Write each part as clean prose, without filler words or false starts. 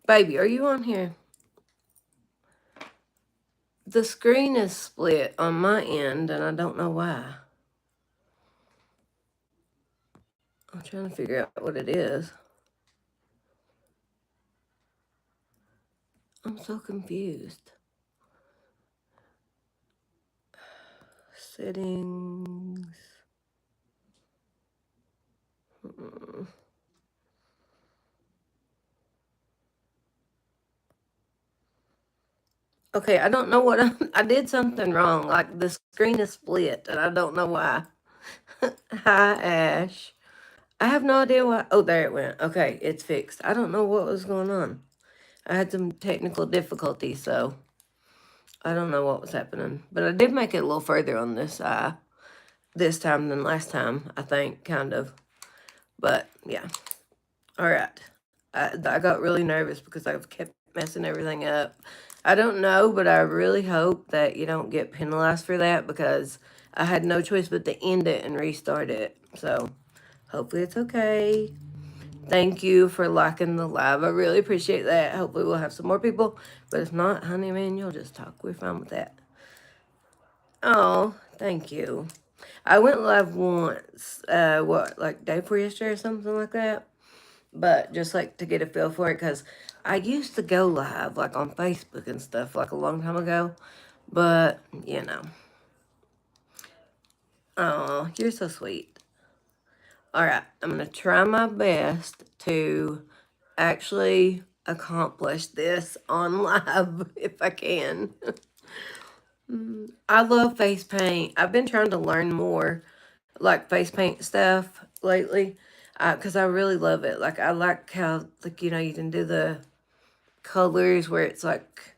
Baby, are you on here? The screen is split on my end, and I don't know why. I'm trying to figure out what it is. I'm so confused. Settings. Mm. Okay, I don't know what I did something wrong. Like the screen is split, and I don't know why. Hi, Ash. I have no idea why. Oh, there it went. Okay, it's fixed. I don't know what was going on. I had some technical difficulties, so I don't know what was happening. But I did make it a little further on this time than last time, I think, kind of. But yeah, all right. I got really nervous because I've kept messing everything up. I don't know, but I really hope that you don't get penalized for that because I had no choice but to end it and restart it. So hopefully it's okay. Thank you for liking the live. I really appreciate that. Hopefully we'll have some more people. But if not, honey man, you'll just talk. We're fine with that. Oh, thank you. I went live once, like day before yesterday or something like that. But just like to get a feel for it, because I used to go live like on Facebook and stuff like a long time ago. But, you know. Oh, you're so sweet. All right, I'm going to try my best to actually accomplish this on live if I can. I love face paint. I've been trying to learn more like face paint stuff lately because I really love it. Like I like how like you can do the colors where it's like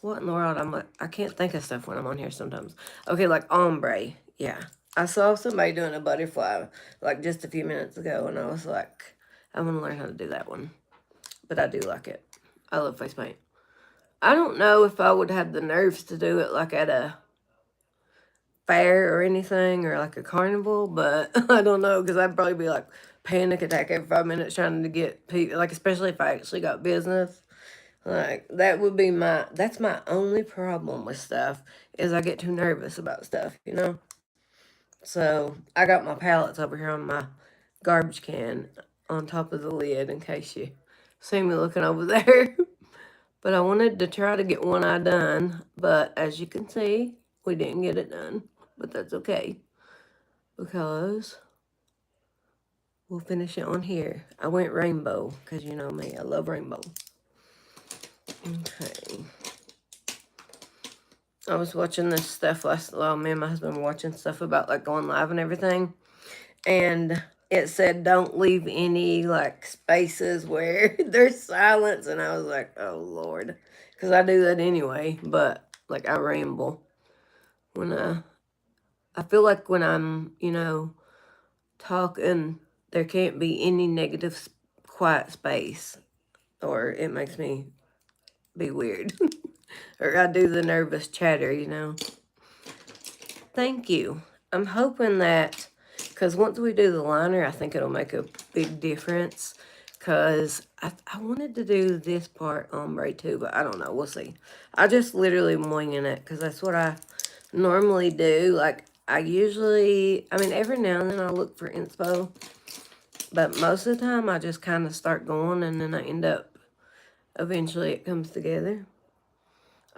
what in the world I can't think of stuff when I'm on here sometimes. Okay, like ombre. Yeah. I saw somebody doing a butterfly like just a few minutes ago and I was like, I'm gonna learn how to do that one. But I do like it. I love face paint. I don't know if I would have the nerves to do it like at a fair or anything or like a carnival, but I don't know because I'd probably be like panic attack every 5 minutes trying to get people, like, especially if I actually got business. Like, that's my only problem with stuff is I get too nervous about stuff. So I got my palettes over here on my garbage can on top of the lid in case you see me looking over there. But I wanted to try to get one eye done, but as you can see, we didn't get it done. But that's okay because we'll finish it on here. I went rainbow because you know me, I love rainbow. Okay. I was watching this stuff well, me and my husband were watching stuff about like going live and everything. And it said don't leave any like spaces where there's silence. And I was like, oh Lord. Because I do that anyway. But like I ramble when I feel like when I'm talking, there can't be any negative quiet space or it makes me be weird. Or I do the nervous chatter. Thank you. I'm hoping that, because once we do the liner, I think it'll make a big difference. Because I wanted to do this part ombre too, but I don't know. We'll see. I just literally winging it because that's what I normally do. Like, I mean, every now and then I look for inspo, but most of the time I just kind of start going and then I end up, eventually it comes together.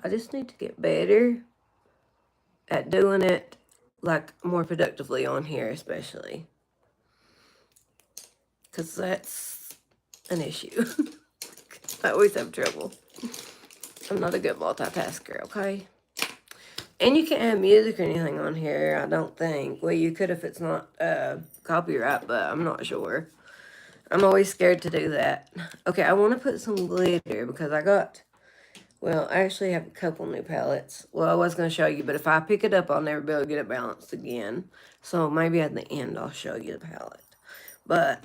I just need to get better at doing it like more productively on here, especially because that's an issue. I always have trouble. I'm not a good multitasker, okay? And you can't have music or anything on here, I don't think. Well, you could if it's not copyright, but I'm not sure. I'm always scared to do that. Okay, I want to put some glitter because I actually have a couple new palettes. Well, I was going to show you, but if I pick it up, I'll never be able to get it balanced again. So maybe at the end, I'll show you the palette. But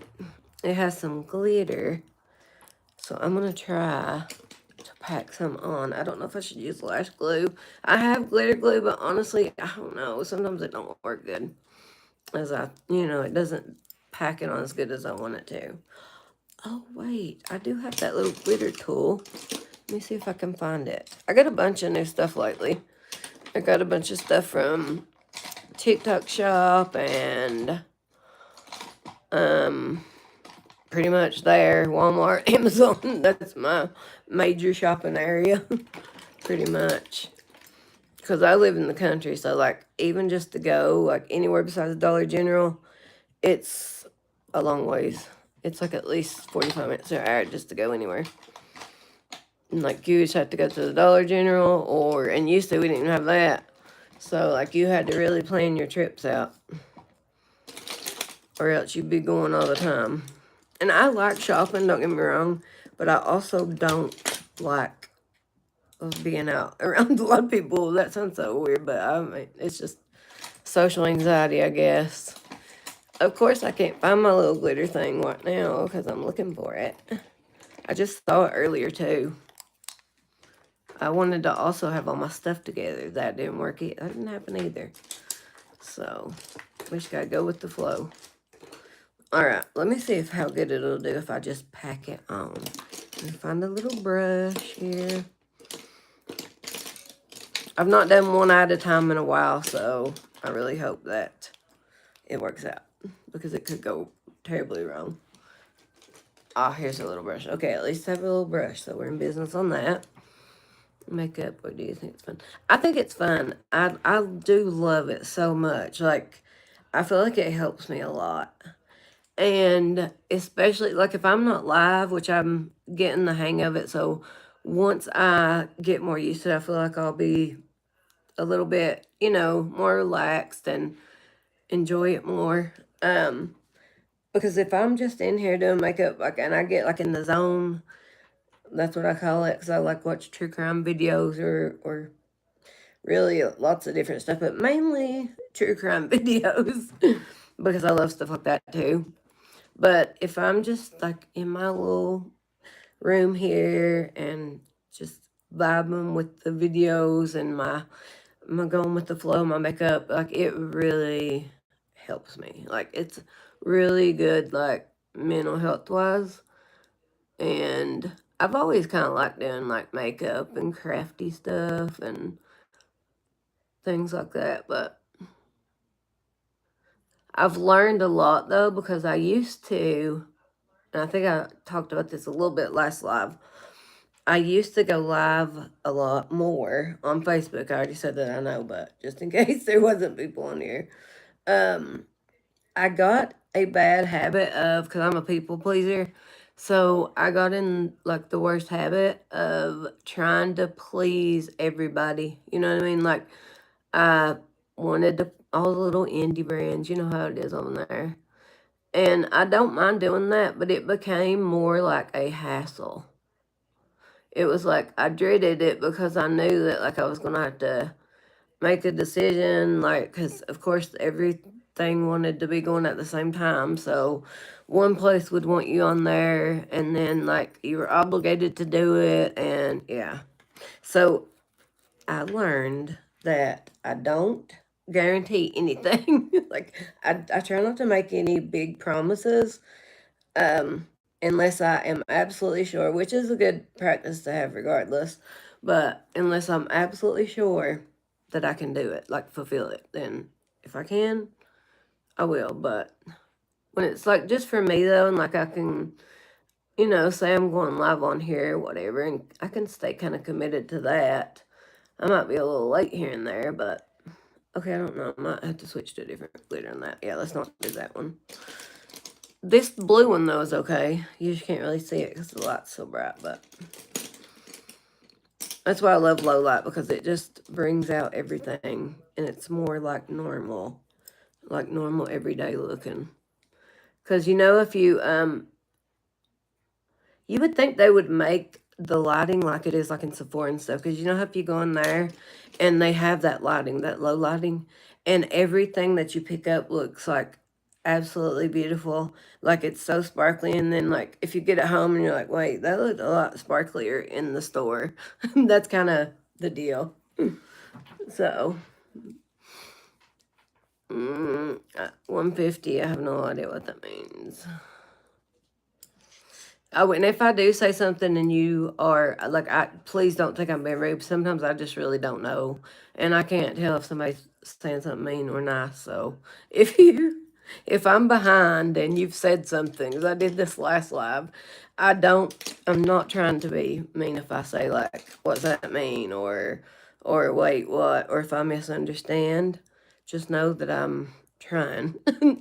it has some glitter. So I'm going to try to pack some on. I don't know if I should use lash glue. I have glitter glue, but honestly, I don't know. Sometimes it don't work good. It doesn't pack it on as good as I want it to. Oh, wait. I do have that little glitter tool. Let me see if I can find it. I got a bunch of new stuff lately. I got a bunch of stuff from TikTok shop and pretty much there. Walmart, Amazon. That's my major shopping area. Pretty much. Because I live in the country, so like even just to go like anywhere besides Dollar General, it's a long ways. It's like at least 45 minutes or an hour just to go anywhere. And like you just have to go to the Dollar General and used to we didn't even have that. So like you had to really plan your trips out or else you'd be going all the time. And I like shopping, don't get me wrong, but I also don't like being out around a lot of people. That sounds so weird, but I mean, it's just social anxiety, I guess. Of course, I can't find my little glitter thing right now because I'm looking for it. I just saw it earlier, too. I wanted to also have all my stuff together. That didn't work. That didn't happen either. So, we just got to go with the flow. All right, let me see how good it'll do if I just pack it on. Let me find a little brush here. I've not done one at a time in a while, so I really hope that it works out because it could go terribly wrong. Ah, here's a little brush. Okay, at least I have a little brush, so we're in business on that. Makeup, what do you think it's fun? I think it's fun. I do love it so much. Like, I feel like it helps me a lot. And especially, like, if I'm not live, which I'm getting the hang of it, so once I get more used to it, I feel like I'll be a little bit, more relaxed and enjoy it more. Because if I'm just in here doing makeup, like, and I get like in the zone, that's what I call it, because I like watch true crime videos or really lots of different stuff, but mainly true crime videos because I love stuff like that too. But if I'm just like in my little room here and just vibing with the videos and my going with the flow, my makeup, like it really helps me. Like it's really good, like mental health wise. And I've always kind of liked doing like makeup and crafty stuff and things like that. But I've learned a lot though because I used to, and I think I talked about this a little bit last live. I used to go live a lot more on Facebook. I already said that I know, but just in case there wasn't people on here. Um, I got a bad habit of, because I'm a people pleaser, so I got in like the worst habit of trying to please everybody. You know what I mean? Like I wanted all the little indie brands. You know how it is on there. And I don't mind doing that, but it became more like a hassle. It was like I dreaded it because I knew that like I was gonna have to make a decision, like, because of course everything wanted to be going at the same time. So one place would want you on there, and then like you were obligated to do it, and yeah. So I learned that I don't guarantee anything. Like I try not to make any big promises, um, unless I am absolutely sure, which is a good practice to have regardless. But unless I'm absolutely sure that I can do it, like fulfill it, then if I can, I will. But when it's like just for me though, and like I can, say I'm going live on here, whatever, and I can stay kind of committed to that. I might be a little late here and there, but okay, I don't know. I might have to switch to a different glitter on that. Yeah, let's not do that one. This blue one, though, is okay. You just can't really see it because the light's so bright, but that's why I love low light, because it just brings out everything, and it's more like normal everyday looking. Because, if you would think they would make the lighting like it is like in Sephora and stuff. Because how if you go in there and they have that lighting, that low lighting, and everything that you pick up looks like absolutely beautiful. Like it's so sparkly. And then like if you get it home and you're like, wait, that looked a lot sparklier in the store. That's kind of the deal. So, 150, I have no idea what that means. Oh, and if I do say something and you are like, I please don't think I'm being rude. Sometimes I just really don't know, and I can't tell if somebody's saying something mean or nice. So if you, if I'm behind and you've said something, 'cause I did this last live, I don't. I'm not trying to be mean if I say like, "What's that mean?" or "Wait, what?" or if I misunderstand. Just know that I'm trying.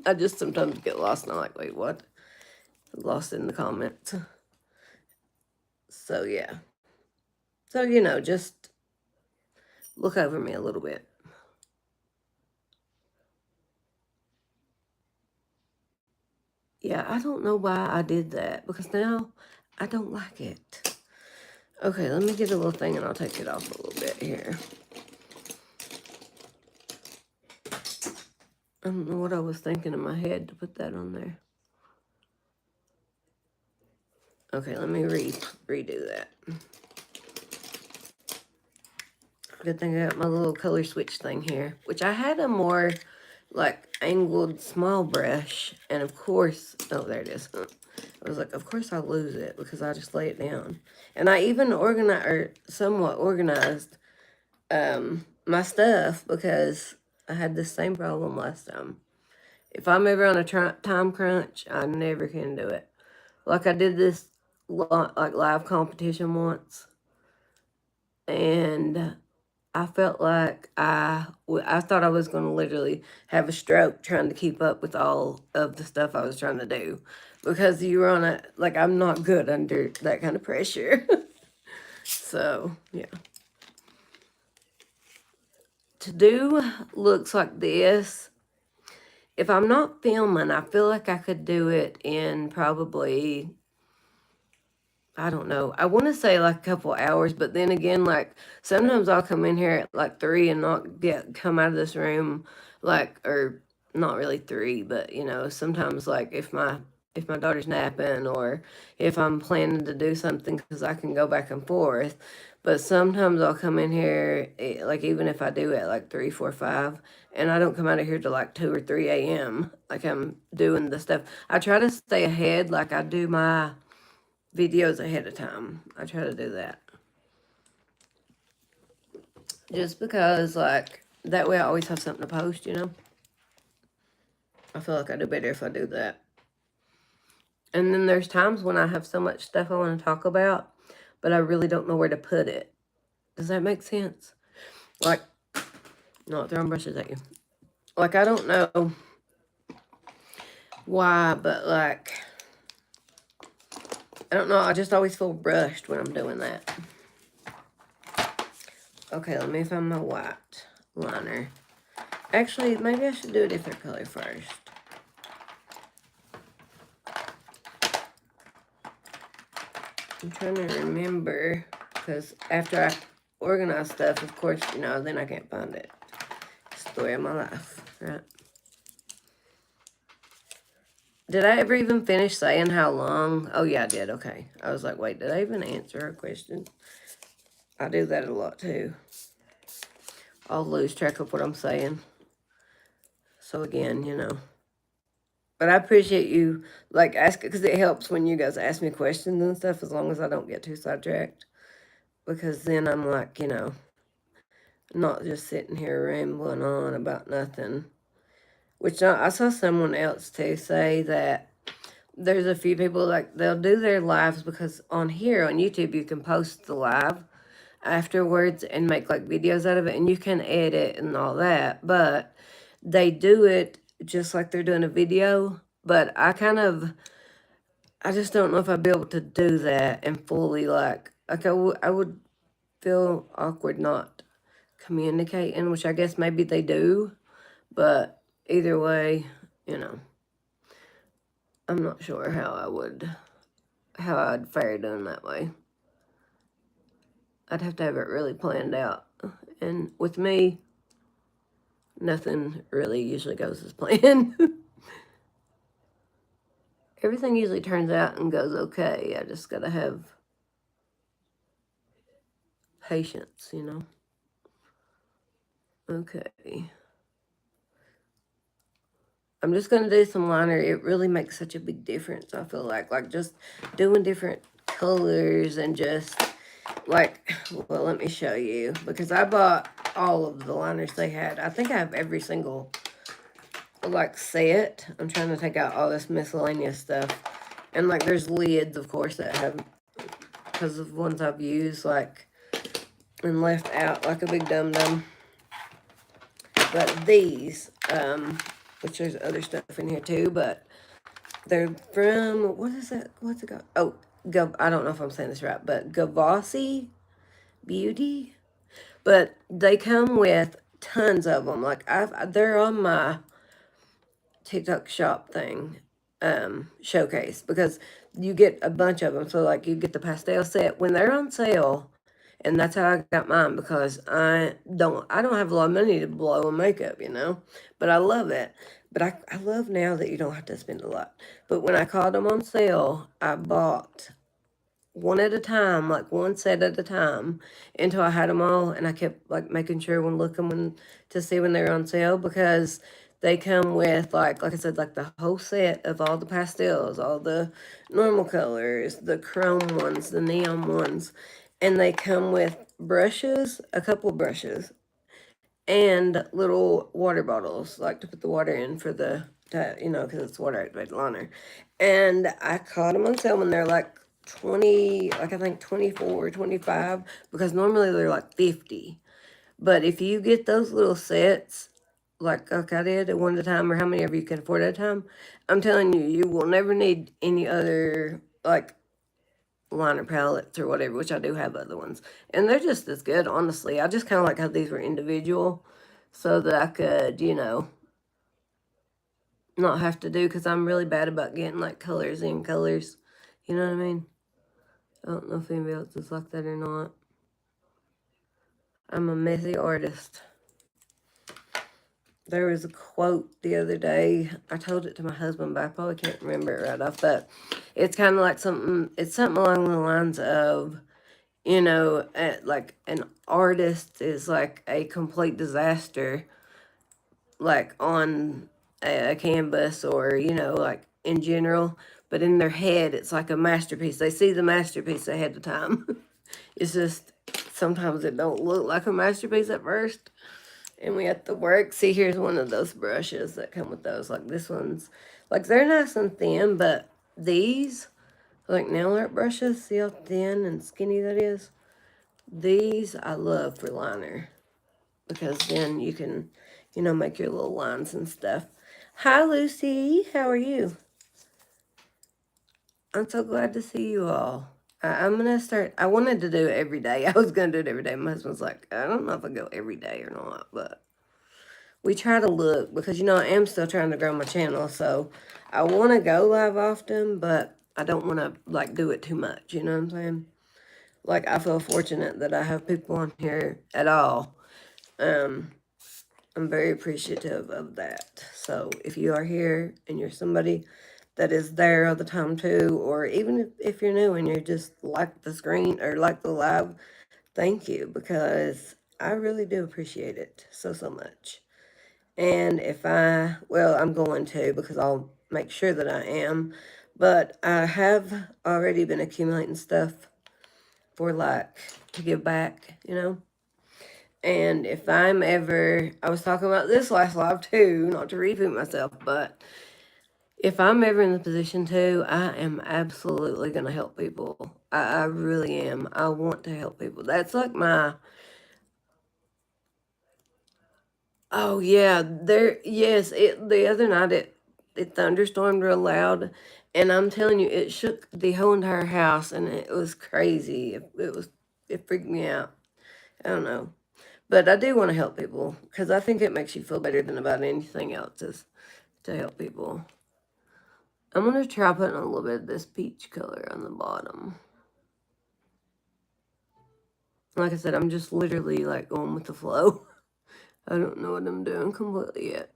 I just sometimes get lost and I'm like, "Wait, what?" Lost in the comments. So yeah. So just look over me a little bit. Yeah, I don't know why I did that because now I don't like it. Okay, let me get a little thing and I'll take it off a little bit here. I don't know what I was thinking in my head to put that on there. Okay, let me redo that. Good thing I got my little color switch thing here, which I had a more like angled small brush, and of course, oh, there it is. I was like, of course I'll lose it because I just lay it down. And I even organized, or somewhat organized, my stuff because I had the same problem last time. If I'm ever on a time crunch, I never can do it. Like I did this like live competition once, and I felt like I thought I was going to literally have a stroke trying to keep up with all of the stuff I was trying to do because you were on a, like, I'm not good under that kind of pressure. So, yeah. To do looks like this, if I'm not filming, I feel like I could do it in probably, I don't know. I want to say like a couple hours, but then again, like sometimes I'll come in here at like 3 and not come out of this room like, or not really 3, but sometimes like if my daughter's napping or if I'm planning to do something because I can go back and forth. But sometimes I'll come in here like even if I do at like 3, 4, 5, and I don't come out of here till like 2 or 3 a.m. Like I'm doing the stuff. I try to stay ahead, like I do my videos ahead of time. I try to do that. Just because, like, that way I always have something to post. I feel like I do better if I do that. And then there's times when I have so much stuff I want to talk about, but I really don't know where to put it. Does that make sense? Like, not throwing brushes at you. Like, I don't know why, but like, I don't know. I just always feel brushed when I'm doing that. Okay, let me find my white liner. Actually, maybe I should do a different color first. I'm trying to remember, because after I organize stuff, of course, then I can't find it. Story of my life, right? Did I ever even finish saying how long? Oh, yeah, I did. Okay. I was like, wait, did I even answer her question? I do that a lot, too. I'll lose track of what I'm saying. So, again. But I appreciate you, like, asking, because it helps when you guys ask me questions and stuff, as long as I don't get too sidetracked. Because then I'm like, not just sitting here rambling on about nothing. Which I saw someone else too say that there's a few people like they'll do their lives because on here on YouTube you can post the live afterwards and make like videos out of it and you can edit and all that, but they do it just like they're doing a video. But I just don't know if I'd be able to do that and fully like I would feel awkward not communicating, which I guess maybe they do, but either way, you know. I'm not sure how I'd fare doing that way. I'd have to have it really planned out. And with me, nothing really usually goes as planned. Everything usually turns out and goes okay. I just gotta have patience. Okay. I'm just going to do some liner. It really makes such a big difference, I feel like just doing different colors and just like, well, let me show you, because I bought all of the liners they had. I think I have every single like set. I'm trying to take out all this miscellaneous stuff. And like there's lids, of course, that have, because of ones I've used, like, and left out like a big dum-dum. But these, which there's other stuff in here too, but they're from, what is that? What's it called? Oh, I don't know if I'm saying this right, but Gavassi Beauty. But they come with tons of them. Like they're on my TikTok shop thing, showcase, because you get a bunch of them. So like you get the pastel set when they're on sale, and that's how I got mine, because I don't have a lot of money to blow on makeup, but I love it. But I love now that you don't have to spend a lot. But when I caught them on sale, I bought one at a time, like one set at a time, until I had them all, and I kept like making sure when looking to see when they're on sale, because they come with like I said, like the whole set of all the pastels, all the normal colors, the chrome ones, the neon ones, and they come with brushes, a couple brushes, and little water bottles, like to put the water in for because it's water activated liner. And I caught them on sale when they're like 20, like I think 24, 25, because normally they're like 50. But if you get those little sets, like I did at one at a time, or how many ever you can afford at a time, I'm telling you, you will never need any other like liner palettes or whatever, which I do have other ones. And they're just as good, honestly. I just kind of like how these were individual so that I could, not have to do, because I'm really bad about getting like colors in colors. You know what I mean? I don't know if anybody else is like that or not. I'm a messy artist. There was a quote the other day. I told it to my husband, but I probably can't remember it right off. But it's kind of like it's something along the lines of, like an artist is like a complete disaster, like on a canvas, or, like in general. But in their head, it's like a masterpiece. They see the masterpiece ahead of time. It's just sometimes it don't look like a masterpiece at first. And we have to work. See, here's one of those brushes that come with those. Like this one's, like they're nice and thin, but these, like nail art brushes, see how thin and skinny that is? These I love for liner, because then you can, make your little lines and stuff. Hi, Lucy. How are you? I'm so glad to see you all. I'm going to start. I wanted to do it every day. I was going to do it every day. My husband's like, I don't know if I go every day or not, but we try to look, because, I am still trying to grow my channel. So I want to go live often, but I don't want to, like, do it too much. You know what I'm saying? Like, I feel fortunate that I have people on here at all. Um, I'm very appreciative of that. So if you are here and you're somebody that is there all the time too, or even if you're new and you just like the screen or like the live, thank you, because I really do appreciate it so, so much. And I'm going to, because I'll make sure that I am, but I have already been accumulating stuff for like to give back. And if I'm ever, I was talking about this last live too, not to repeat myself, but if I'm ever in the position to, I am absolutely going to help people. I really am. I want to help people. That's like oh yeah, yes, the other night it thunderstormed real loud, and I'm telling you, it shook the whole entire house, and it was crazy. It freaked me out. I don't know. But I do want to help people, because I think it makes you feel better than about anything else is to help people. I'm going to try putting a little bit of this peach color on the bottom. Like I said, I'm just literally like going with the flow. I don't know what I'm doing completely yet.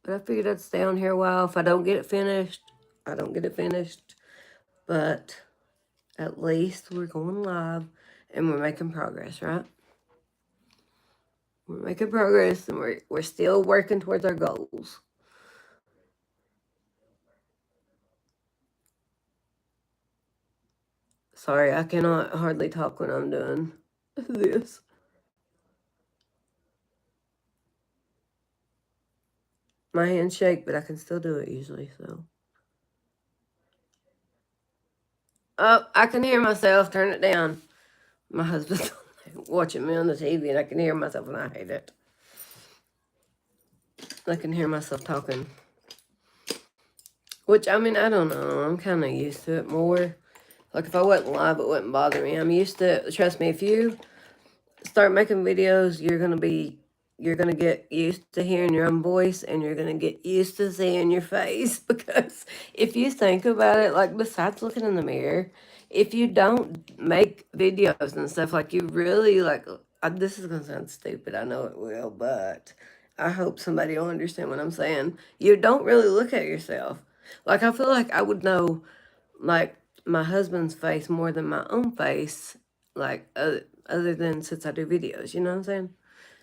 But I figured I'd stay on here a while. If I don't get it finished, I don't get it finished. But at least we're going live and we're making progress, right? We're making progress, and we're still working towards our goals. Sorry, I cannot hardly talk when I'm doing this. My hands shake, but I can still do it usually. So, oh, I can hear myself. Turn it down. My husband's watching me on the TV, and I can hear myself, and I hate it. I can hear myself talking, which I mean, I don't know. I'm kind of used to it more. Like if I wasn't live, it wouldn't bother me. I'm used to. Trust me, if you start making videos, you're gonna get used to hearing your own voice, and you're gonna get used to seeing your face. Because if you think about it, like besides looking in the mirror, if you don't make videos and stuff, like you really like, this is gonna sound stupid, I know it will, but I hope somebody will understand what I'm saying. You don't really look at yourself. Like I feel like I would know like my husband's face more than my own face, like other than since I do videos, you know what I'm saying?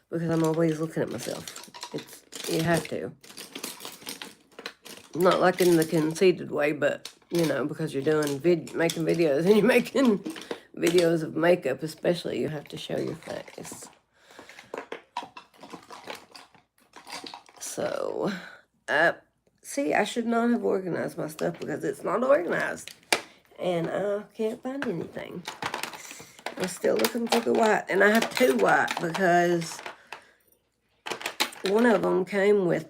Because I'm always looking at myself. It's you have to, not like in the conceited way, but you know, because you're doing making videos and you're making videos of makeup, especially, you have to show your face. So, uh, see, I should not have organized my stuff because it's not organized, and I can't find anything. I'm still looking for the white, and I have two white because one of them came with,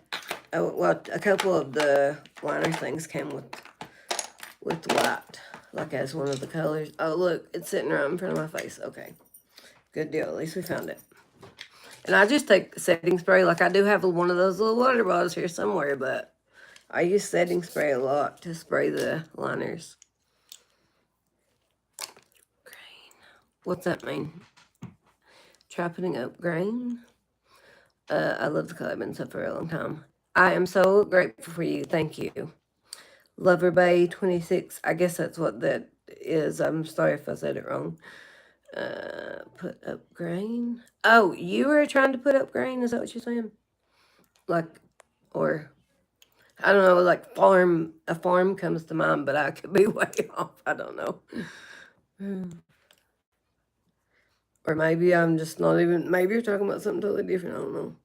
well, a couple of the liner things came with white, like as one of the colors. Oh, look, it's sitting right in front of my face. Okay, good deal. At least we found it. And I just take setting spray. Like I do have one of those little water bottles here somewhere, but I use setting spray a lot to spray the liners. Grain. What's that mean? Try putting up grain. I love the color. I've been so for a long time. I am so grateful for you. Thank you. Lover Bay 26. I guess that's what that is. I'm sorry if I said it wrong. Put up grain. Oh, you were trying to put up grain? Is that what you're saying? Like, or I don't know, like farm, a farm comes to mind, but I could be way off. I don't know. Or maybe I'm just not even, maybe you're talking about something totally different. I don't know.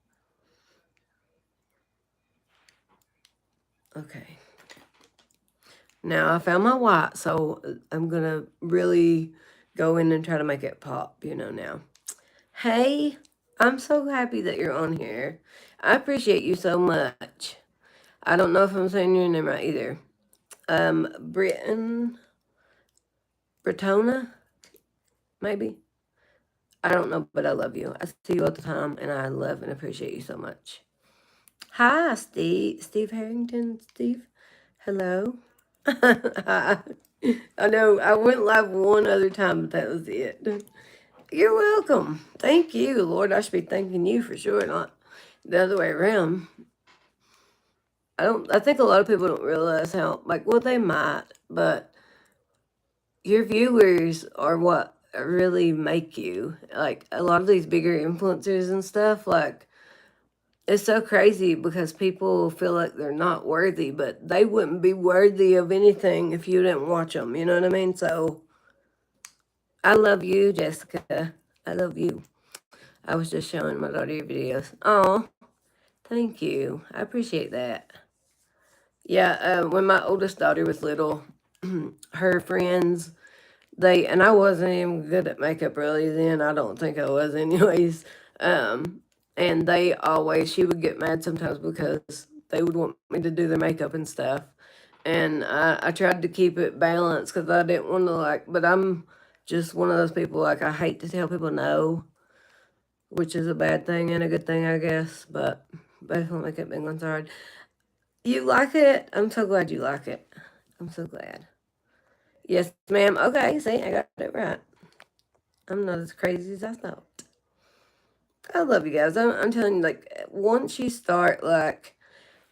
Okay. Now I found my white, so I'm going to really go in and try to make it pop, now. Hey, I'm so happy that you're on here. I appreciate you so much. I don't know if I'm saying your name right either. Britona, maybe. I don't know, but I love you. I see you all the time, and I love and appreciate you so much. Hi, Steve. Steve Harrington. Steve. Hello. Hi. I know I went live one other time, but that was it. You're welcome. Thank you, Lord. I should be thanking you for sure, not the other way around. I think a lot of people don't realize how, like, well, they might, but your viewers are what really make you. Like, a lot of these bigger influencers and stuff, like, it's so crazy because people feel like they're not worthy, but they wouldn't be worthy of anything if you didn't watch them. You know what I mean? So, I love you, Jessica. I love you. I was just showing my daughter your videos. Oh, thank you. I appreciate that. Yeah, when my oldest daughter was little, her friends, and I wasn't even good at makeup really then. I don't think I was, anyways. Um, and she would get mad sometimes because they would want me to do their makeup and stuff. And I tried to keep it balanced because I didn't want to, like, but I'm just one of those people, like, I hate to tell people no, which is a bad thing and a good thing, I guess. But both will make it big ones hard. You like it? I'm so glad you like it. I'm so glad. Yes, ma'am. Okay, see, I got it right. I'm not as crazy as I thought. I love you guys. I'm telling you, like, once you start, like,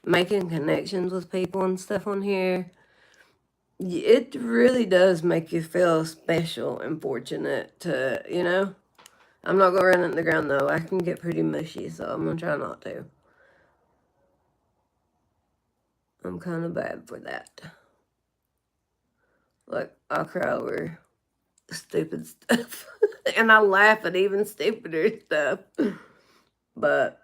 making connections with people and stuff on here, it really does make you feel special and fortunate to. I'm not gonna run it in the ground though. I can get pretty mushy, so I'm gonna try not to. I'm kind of bad for that. Like, I'll cry over stupid stuff. And I laugh at even stupider stuff. But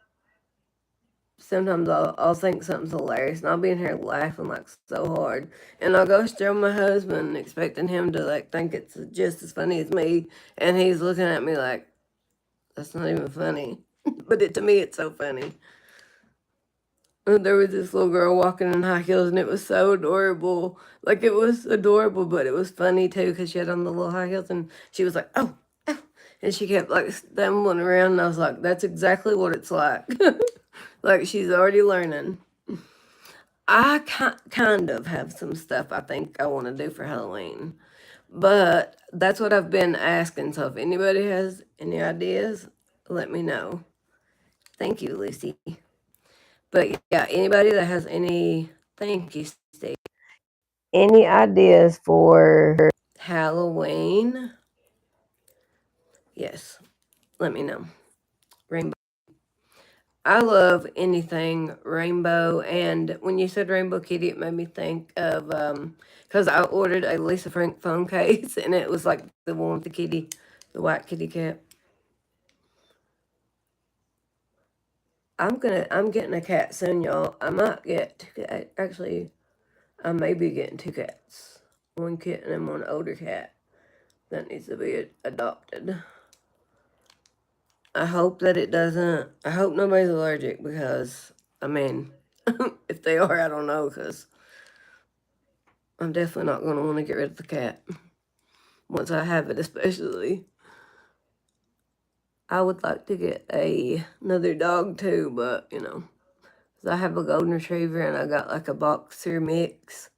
sometimes I'll think something's hilarious and I'll be in here laughing like so hard. And I'll go show my husband expecting him to like think it's just as funny as me. And he's looking at me like, that's not even funny. But to me, it's so funny. And there was this little girl walking in high heels, and it was so adorable. Like, it was adorable, but it was funny too because she had on the little high heels, and she was like, "Oh, oh," and she kept like stumbling around. And I was like, "That's exactly what it's like." Like she's already learning. I kind of have some stuff I think I want to do for Halloween, but that's what I've been asking. So if anybody has any ideas, let me know. Thank you, Lucy. But yeah, anybody that has any, thank you, Steve. Any ideas for Halloween? Yes, let me know. Rainbow. I love anything rainbow. And when you said Rainbow Kitty, it made me think of, because I ordered a Lisa Frank phone case and it was like the one with the kitty, the white kitty cat. I'm getting a cat soon, y'all. I might get, actually, I may be getting two cats. One kitten and one older cat that needs to be adopted. I hope that it doesn't. I hope nobody's allergic because, I mean, if they are, I don't know because I'm definitely not going to want to get rid of the cat once I have it, especially. I would like to get another dog too, but you know, 'cause I have a golden retriever and I got like a boxer mix,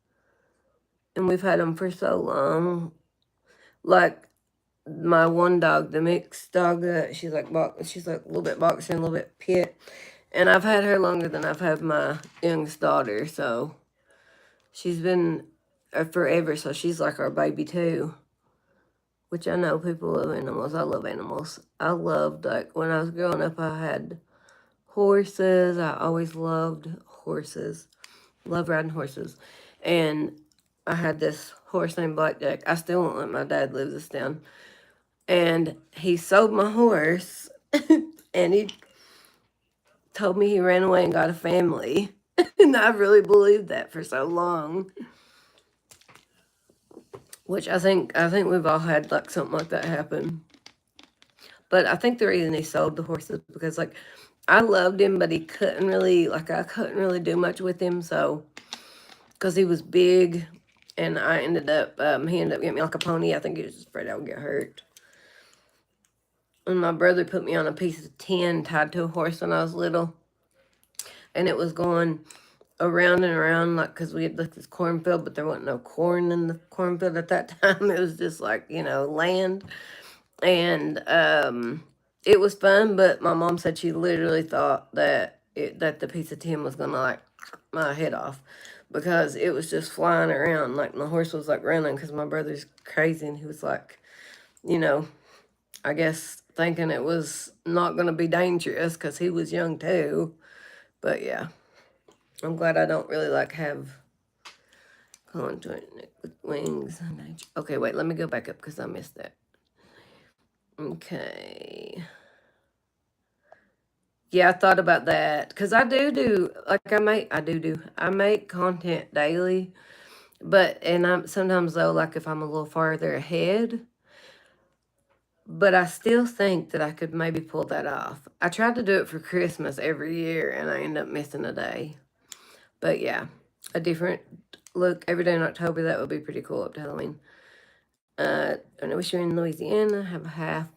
and we've had them for so long. Like my one dog, the mixed dog, she's like a little bit boxer and a little bit pit, and I've had her longer than I've had my youngest daughter, so she's been forever. So she's like our baby too. Which I know people love animals. I love animals. I loved like when I was growing up. I had horses. I always loved horses. Love riding horses, and I had this horse named Blackjack. I still won't let my dad live this down. And he sold my horse and he told me he ran away and got a family. And I really believed that for so long. Which I think we've all had like something like that happen. But I think the reason he sold the horse is because like I loved him, but he couldn't really like I couldn't really do much with him. So because he was big, and he ended up getting me like a pony. I think he was just afraid I would get hurt. And my brother put me on a piece of tin tied to a horse when I was little, and it was going around and around like because we had like this cornfield, but there wasn't no corn in the cornfield at that time. It was just like land, and it was fun. But my mom said she literally thought that the piece of tin was gonna like my head off because it was just flying around like my horse was like running because my brother's crazy and he was like you know I guess thinking it was not gonna be dangerous because he was young too. But yeah, I'm glad I don't really like have conjoint with wings. Okay, wait, let me go back up because I missed that. Okay. Yeah, I thought about that because I make content daily, but and I'm sometimes though like if I'm a little farther ahead, but I still think that I could maybe pull that off. I tried to do it for Christmas every year and I end up missing a day. But yeah, a different look every day in October, that would be pretty cool up to Halloween. I know you're in Louisiana, have a half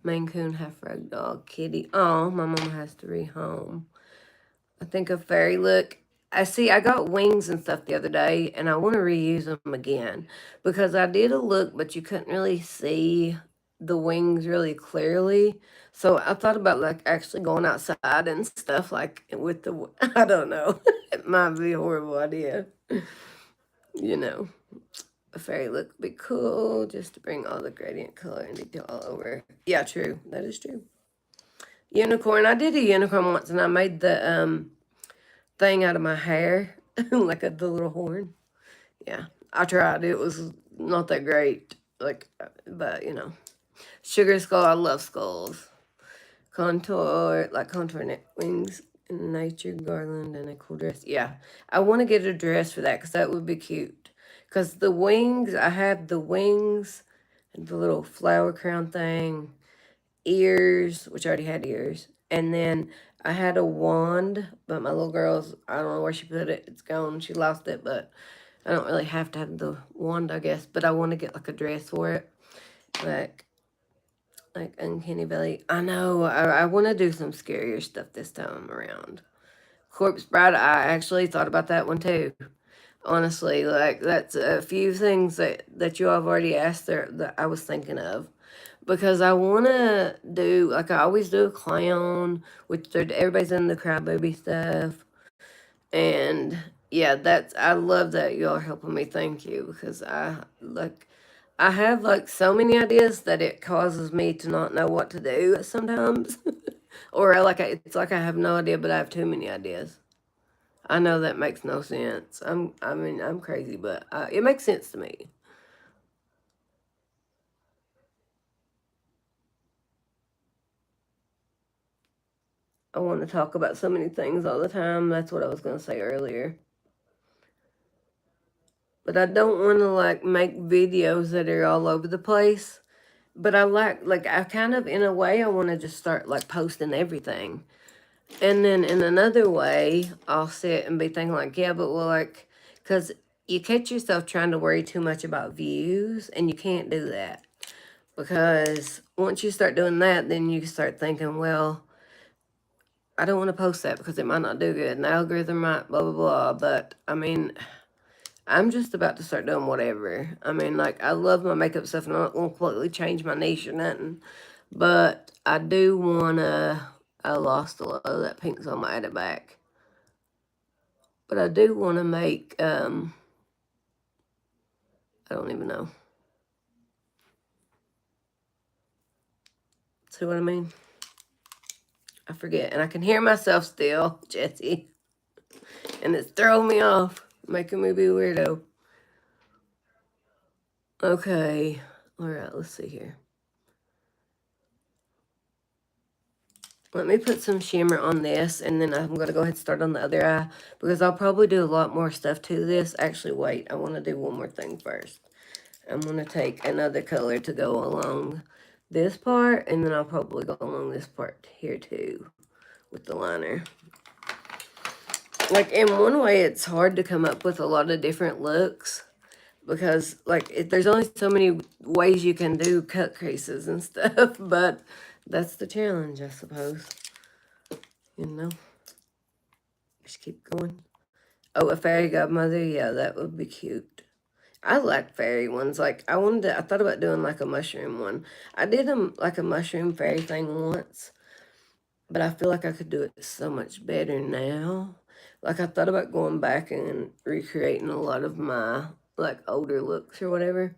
Maine Coon, half rag dog, kitty. Oh, my mama has to rehome. I think a fairy look. I got wings and stuff the other day, and I want to reuse them again because I did a look, but you couldn't really see the wings really clearly. So I thought about like actually going outside and stuff like with the. I don't know. It might be a horrible idea, you know. A fairy look would be cool just to bring all the gradient color and detail all over. Yeah, true. That is true. Unicorn. I did a unicorn once and I made the thing out of my hair, like the little horn. Yeah, I tried. It was not that great. Like, but you know, sugar skull. I love skulls. Contour, like contour neck wings, and nature garland, and a cool dress. Yeah, I want to get a dress for that because that would be cute. Because the wings, I have the wings and the little flower crown thing, ears, which I already had ears, and then I had a wand, but my little girl's, I don't know where she put it. It's gone. She lost it, but I don't really have to have the wand, I guess. But I want to get like a dress for it, like Uncanny Valley. I know. I want to do some scarier stuff this time around. Corpse Bride. I actually thought about that one too. Honestly, like that's a few things that you have already asked there that I was thinking of because I want to do like I always do a clown, which everybody's in the crybaby stuff, and yeah, that's I love that y'all are helping me. Thank you because I have like so many ideas that it causes me to not know what to do sometimes, or it's like I have no idea, but I have too many ideas. I know that makes no sense. I mean, I'm crazy, but it makes sense to me. I want to talk about so many things all the time. That's what I was going to say earlier. But I don't want to like make videos that are all over the place. But I kind of, in a way, I want to just start like posting everything. And then in another way, I'll sit and be thinking like, yeah, but well, like, because you catch yourself trying to worry too much about views, and you can't do that because once you start doing that, then you start thinking, well, I don't want to post that because it might not do good, and the algorithm might blah blah blah. But I mean, I'm just about to start doing whatever. I mean, like, I love my makeup stuff, and I'm not gonna completely change my niche or nothing. But I do wanna. I lost a lot of that pink, so I'm gonna add it back. But I do want to make, I don't even know. See what I mean? I forget. And I can hear myself still, Jesse. And it's throwing me off, making me be a weirdo. Okay. All right, let's see here. Let me put some shimmer on this, and then I'm going to go ahead and start on the other eye, because I'll probably do a lot more stuff to this. Actually, wait. I want to do one more thing first. I'm going to take another color to go along this part, and then I'll probably go along this part here, too, with the liner. Like, in one way, it's hard to come up with a lot of different looks because, like, there's only so many ways you can do cut creases and stuff, but that's the challenge, I suppose. You know? Just keep going. Oh, a fairy godmother? Yeah, that would be cute. I like fairy ones. Like, I thought about doing, like, a mushroom one. I did, like, a mushroom fairy thing once, but I feel like I could do it so much better now. Like, I thought about going back and recreating a lot of my, like, older looks or whatever.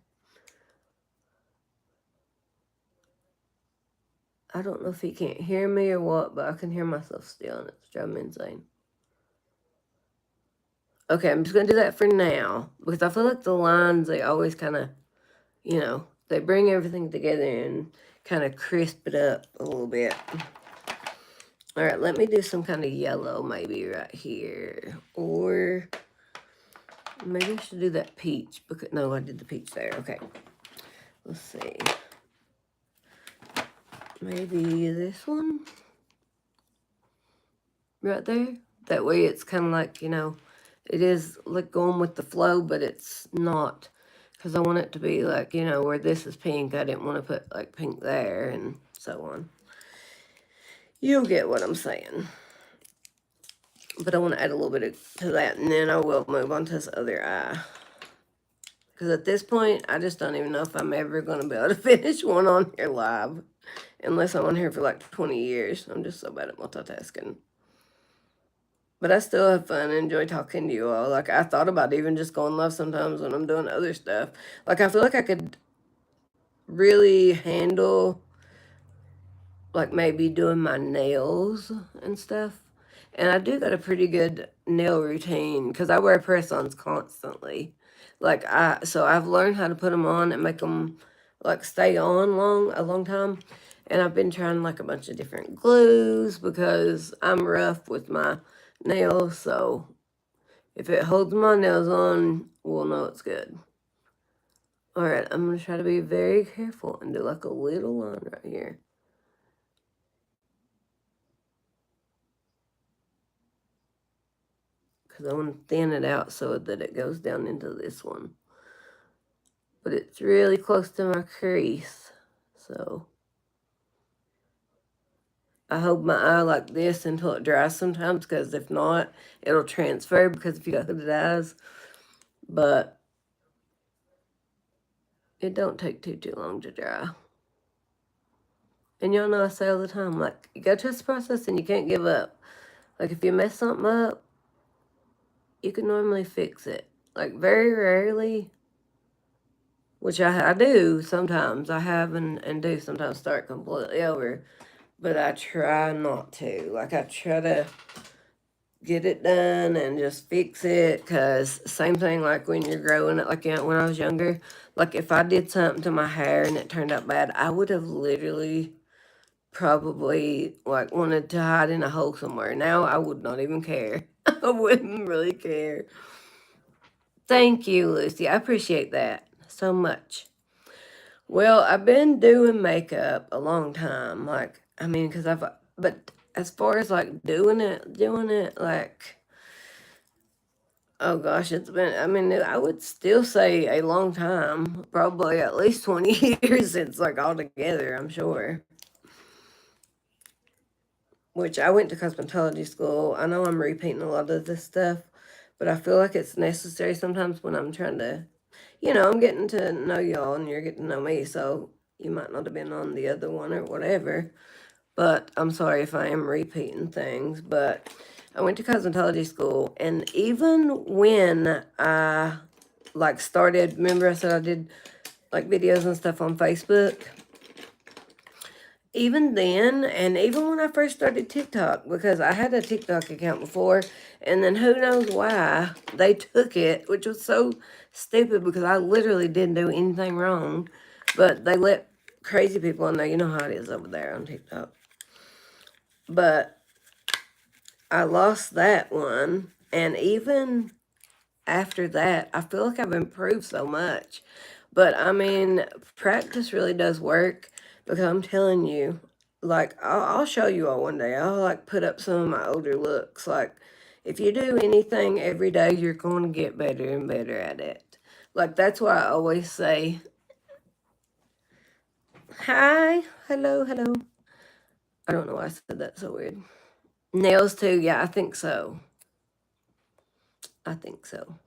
I don't know if he can't hear me or what, but I can hear myself still, and it's driving me insane. Okay, I'm just going to do that for now, because I feel like the lines, they always kind of, they bring everything together and kind of crisp it up a little bit. All right, let me do some kind of yellow maybe right here. Or maybe I should do that peach. Because no, I did the peach there. Okay. Let's see. Maybe this one right there. That way it's kind of like, it is like going with the flow, but it's not. Because I want it to be like, where this is pink, I didn't want to put like pink there and so on. You'll get what I'm saying. But I want to add a little bit to that, and then I will move on to this other eye. Because at this point, I just don't even know if I'm ever going to be able to finish one on here live. Unless I'm on here for like 20 years. I'm just so bad at multitasking. But I still have fun and enjoy talking to you all. Like, I thought about even just going live sometimes when I'm doing other stuff. Like, I feel like I could really handle, like, maybe doing my nails and stuff. And I do got a pretty good nail routine because I wear press-ons constantly. So I've learned how to put them on and make them like stay on a long time. And I've been trying like a bunch of different glues because I'm rough with my nails. So if it holds my nails on, we'll know it's good. All right, I'm gonna try to be very careful and do like a little line right here. Because I want to thin it out so that it goes down into this one. But it's really close to my crease. So I hold my eye like this until it dries sometimes because if not, it'll transfer because if you got hooded eyes. But it don't take too long to dry. And y'all know I say all the time, like, you gotta trust the process and you can't give up. Like, if you mess something up, you can normally fix it. Like, very rarely, which I do sometimes. I have and do sometimes start completely over. But I try not to. Like, I try to get it done and just fix it. Because, same thing like when you're growing it, like when I was younger, like if I did something to my hair and it turned out bad, I would have literally probably like wanted to hide in a hole somewhere. Now I would not even care. I wouldn't really care. Thank you, Lucy. I appreciate that so much. Well, I've been doing makeup a long time. Like, I mean, but as far as like doing it, like, oh gosh, it's been, I mean, I would still say a long time, probably at least 20 years since like all together, I'm sure. Which I went to cosmetology school. I know I'm repeating a lot of this stuff, but I feel like it's necessary sometimes when I'm trying to, I'm getting to know y'all and you're getting to know me, so you might not have been on the other one or whatever. But I'm sorry if I am repeating things. But I went to cosmetology school, and even when I like started, remember I said I did like videos and stuff on Facebook. Even then, and even when I first started TikTok, because I had a TikTok account before, and then who knows why they took it, which was so stupid because I literally didn't do anything wrong, but they let crazy people in there. You know how it is over there on TikTok. But I lost that one. And even after that, I feel like I've improved so much. But I mean, practice really does work because I'm telling you, like, I'll show you all one day. I'll like put up some of my older looks. Like, if you do anything every day, you're going to get better and better at it. Like, that's why I always say, hi, hello, hello. I don't know why I said that so weird. Nails, too. Yeah, I think so. I think so.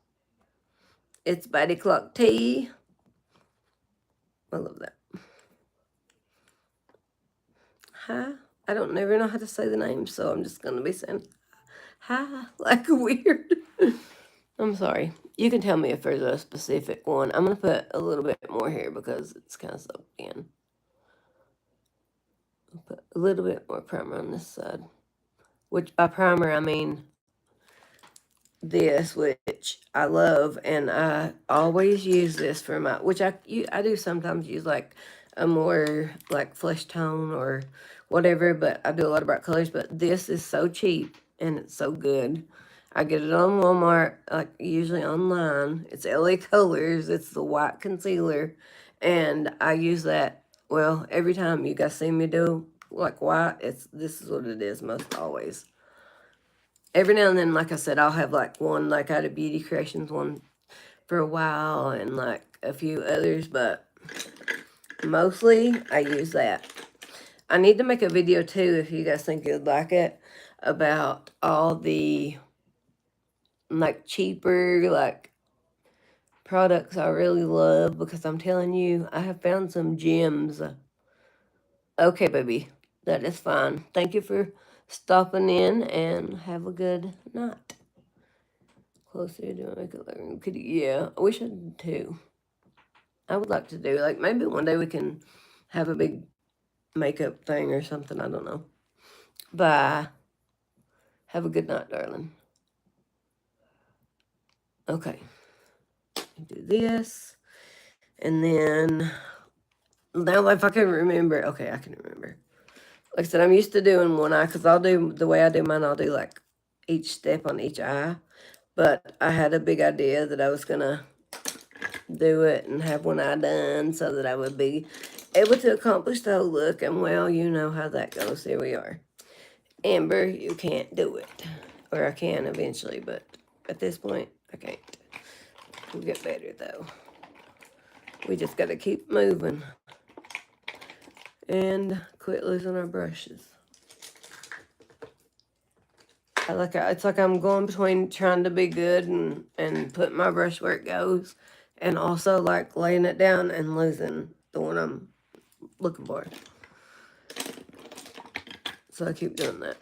It's Body Clock Tea. I love that. Hi. I don't never know how to say the name, so I'm just gonna be saying hi like weird. I'm sorry. You can tell me if there's a specific one. I'm gonna put a little bit more here because it's kind of soaked in. I'll put a little bit more primer on this side. Which by primer I mean this, which I love, and I always use this for my, which I do sometimes use like a more like flesh tone or whatever, but I do a lot of bright colors. But this is so cheap and it's so good. I get it on Walmart, like usually online. It's LA Colors. It's the white concealer, and I use that. Well, every time you guys see me do like white, this is what it is most always. Every now and then, like I said, I'll have like one, like I had a Beauty Creations one for a while and like a few others, but mostly I use that. I need to make a video too, if you guys think you'd like it, about all the like cheaper, like products I really love because I'm telling you, I have found some gems. Okay, baby, that is fine. Thank you for stopping in, and have a good night. Closer to make it like, could yeah, I wish I did too. I would like to do like maybe one day we can have a big makeup thing or something. I don't know. Bye. Have a good night, darling. Okay. Do this. And then now if I can remember, okay, I can remember. Like I said, I'm used to doing one eye because I'll do the way I do mine, I'll do like each step on each eye. But I had a big idea that I was going to do it and have one eye done so that I would be able to accomplish the whole look. And well, you know how that goes. Here we are. Amber, you can't do it. Or I can eventually, but at this point, I can't. We'll get better though. We just got to keep moving and quit losing our brushes. It's like I'm going between trying to be good and putting my brush where it goes, and also like laying it down and losing the one I'm looking for. So I keep doing that.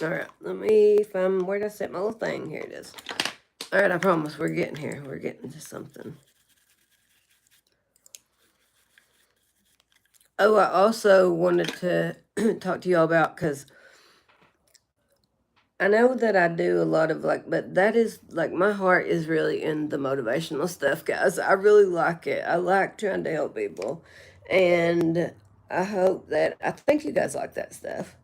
All right, let me find where did I set my little thing? Here it is. All right, I promise we're getting here. We're getting to something. Oh, I also wanted to talk to y'all about because I know that I do a lot of like, but that is like my heart is really in the motivational stuff, guys. I really like it. I like trying to help people. And I hope that, I think you guys like that stuff.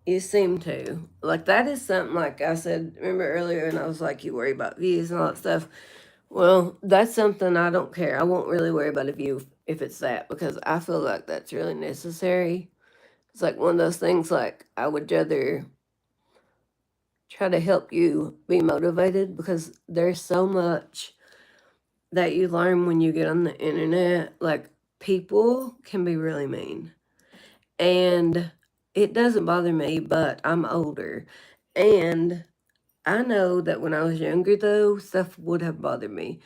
You seem to. Like, that is something, like I said, remember earlier, and I was like, you worry about views and all that stuff. Well, that's something I don't care. I won't really worry about a view if it's that because I feel like that's really necessary. It's like one of those things, like, I would rather try to help you be motivated because there's so much that you learn when you get on the internet. Like, people can be really mean. And it doesn't bother me, but I'm older. And I know that when I was younger, though, stuff would have bothered me.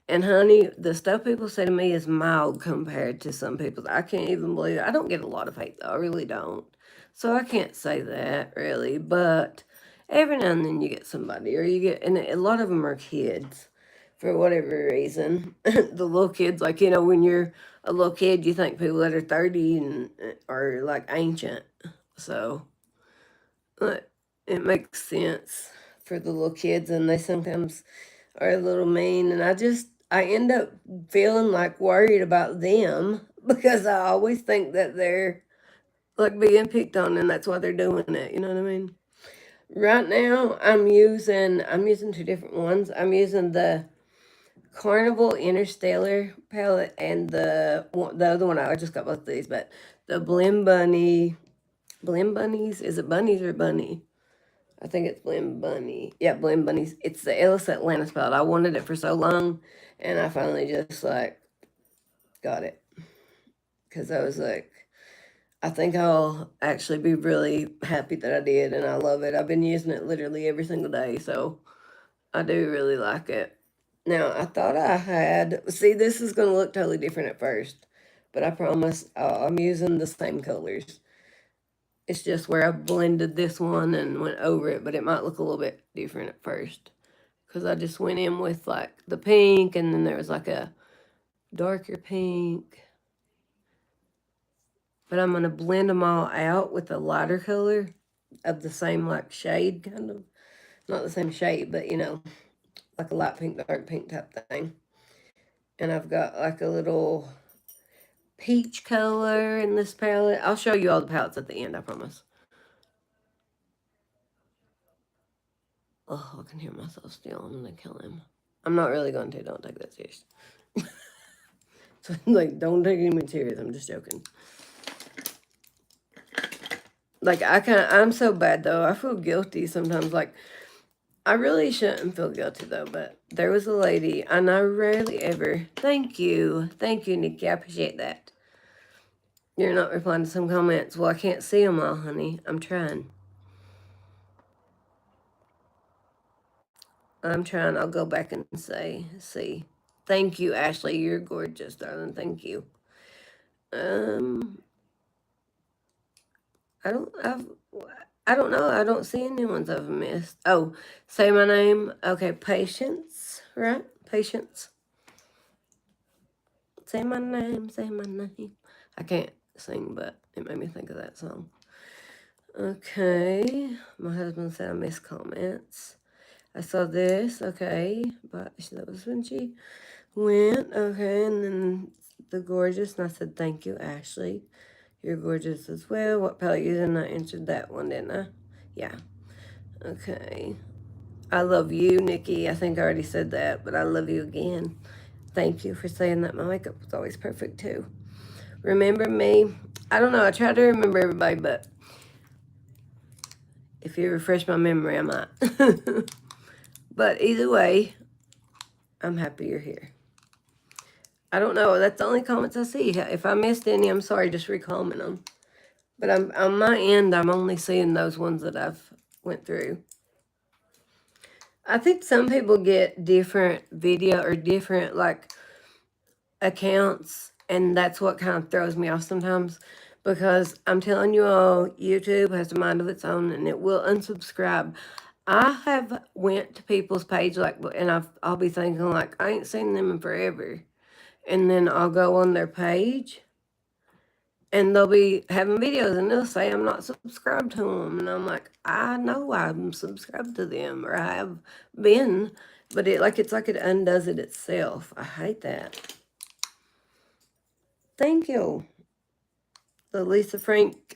And honey, the stuff people say to me is mild compared to some people's. I can't even believe it. I don't get a lot of hate, though. I really don't. So I can't say that, really. But every now and then you get somebody, or you get, and a lot of them are kids for whatever reason. The little kids, like, when you're a little kid, you think people that are 30 and are like ancient. So but it makes sense for the little kids, and they sometimes are a little mean. And I end up feeling like worried about them because I always think that they're like being picked on, and that's why they're doing it. You know what I mean? Right now, I'm using two different ones. I'm using the Carnival Interstellar palette and the other one. I just got both of these, but the Blim Bunnies. Is it bunnies or bunny? I think it's Blend Bunny. Yeah, Blend Bunnies. It's the Ellis Atlantis palette. I wanted it for so long, and I finally just like got it because I was like, I think I'll actually be really happy that I did, and I love it. I've been using it literally every single day, so I do really like it. Now, I thought I had, see, this is going to look totally different at first, but I promise I'm using the same colors. It's just where I blended this one and went over it, but it might look a little bit different at first. Because I just went in with like the pink, and then there was like a darker pink. But I'm going to blend them all out with a lighter color of the same like shade, kind of. Not the same shade, but like a light pink, dark pink type thing. And I've got like a little peach color in this palette. I'll show you all the palettes at the end, I promise. Oh, I can hear myself still. I'm going to kill him. I'm not really going to. Don't take that serious. So, like, don't take anything serious. I'm just joking. Like, I'm so bad, though. I feel guilty sometimes. Like, I really shouldn't feel guilty, though. But there was a lady, and I rarely ever, thank you. Thank you, Nikki. I appreciate that. You're not replying to some comments. Well, I can't see them all, honey. I'm trying. I'm trying. I'll go back and see. Thank you, Ashley. You're gorgeous, darling. Thank you. Um, I don't know. I don't see any ones I've missed. Oh, say my name. Okay, Patience, right? Patience. Say my name, say my name. I can't sing, but it made me think of that song. Okay, my husband said I missed comments. I saw this, okay, but that was when she went, okay, and then the gorgeous, and I said, thank you, Ashley. You're gorgeous as well. What palette you using? I answered that one, didn't I? Yeah, okay. I love you, Nikki. I think I already said that, but I love you again. Thank you for saying that. My makeup was always perfect, too. Remember me? I don't know. I try to remember everybody, but if you refresh my memory, I might. But either way, I'm happy you're here. I don't know. That's the only comments I see. If I missed any, I'm sorry. Just recomment them. But I'm on my end. I'm only seeing those ones that I've went through. I think some people get different video or different like accounts, and that's what kind of throws me off sometimes. Because I'm telling you all, YouTube has a mind of its own, and it will unsubscribe. I have went to people's page like, and I'll be thinking like, I ain't seen them in forever, and then I'll go on their page, and they'll be having videos, and they'll say I'm not subscribed to them, and I'm like, I know I'm subscribed to them, or I have been, but it's like it undoes it itself. I hate that. Thank you, the Lisa Frank.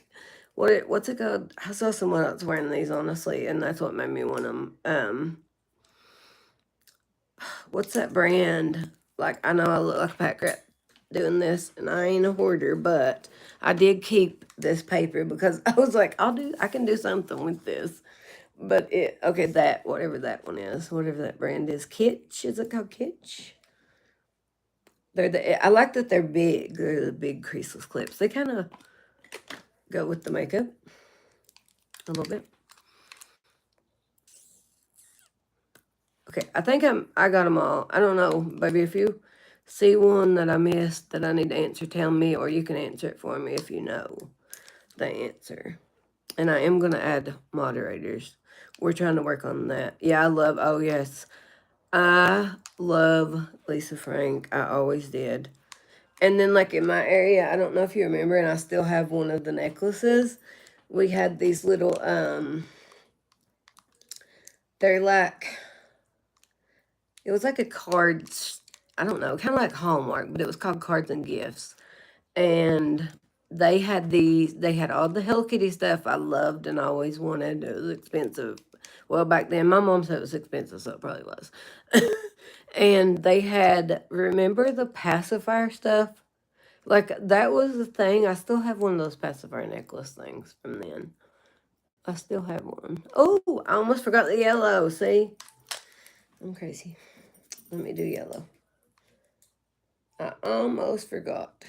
What's it called? I saw someone else wearing these honestly, and that's what made me want them. What's that brand? Like, I know I look like a pack rat doing this, and I ain't a hoarder, but I did keep this paper because I was like, I can do something with this. But okay, whatever that one is, whatever that brand is, Kitsch, is it called Kitsch? I like that they're big. They're the big creaseless clips. They kind of go with the makeup a little bit. Okay, I think I got them all. I don't know, baby. If you see one that I missed that I need to answer, tell me, or you can answer it for me if you know the answer. And I am going to add moderators. We're trying to work on that. Yeah, oh yes. I love Lisa Frank. I always did. And then like in my area, I don't know if you remember, and I still have one of the necklaces. We had these little, they're like, it was like a cards, I don't know, kind of like Hallmark, but it was called Cards and Gifts. And they had all the Hello Kitty stuff I loved and always wanted. It was expensive. Well, back then, my mom said it was expensive, so it probably was. And they had, remember the pacifier stuff? Like, that was the thing. I still have one of those pacifier necklace things from then. I still have one. Oh, I almost forgot the yellow. See? I'm crazy. Let me do yellow. I almost forgot.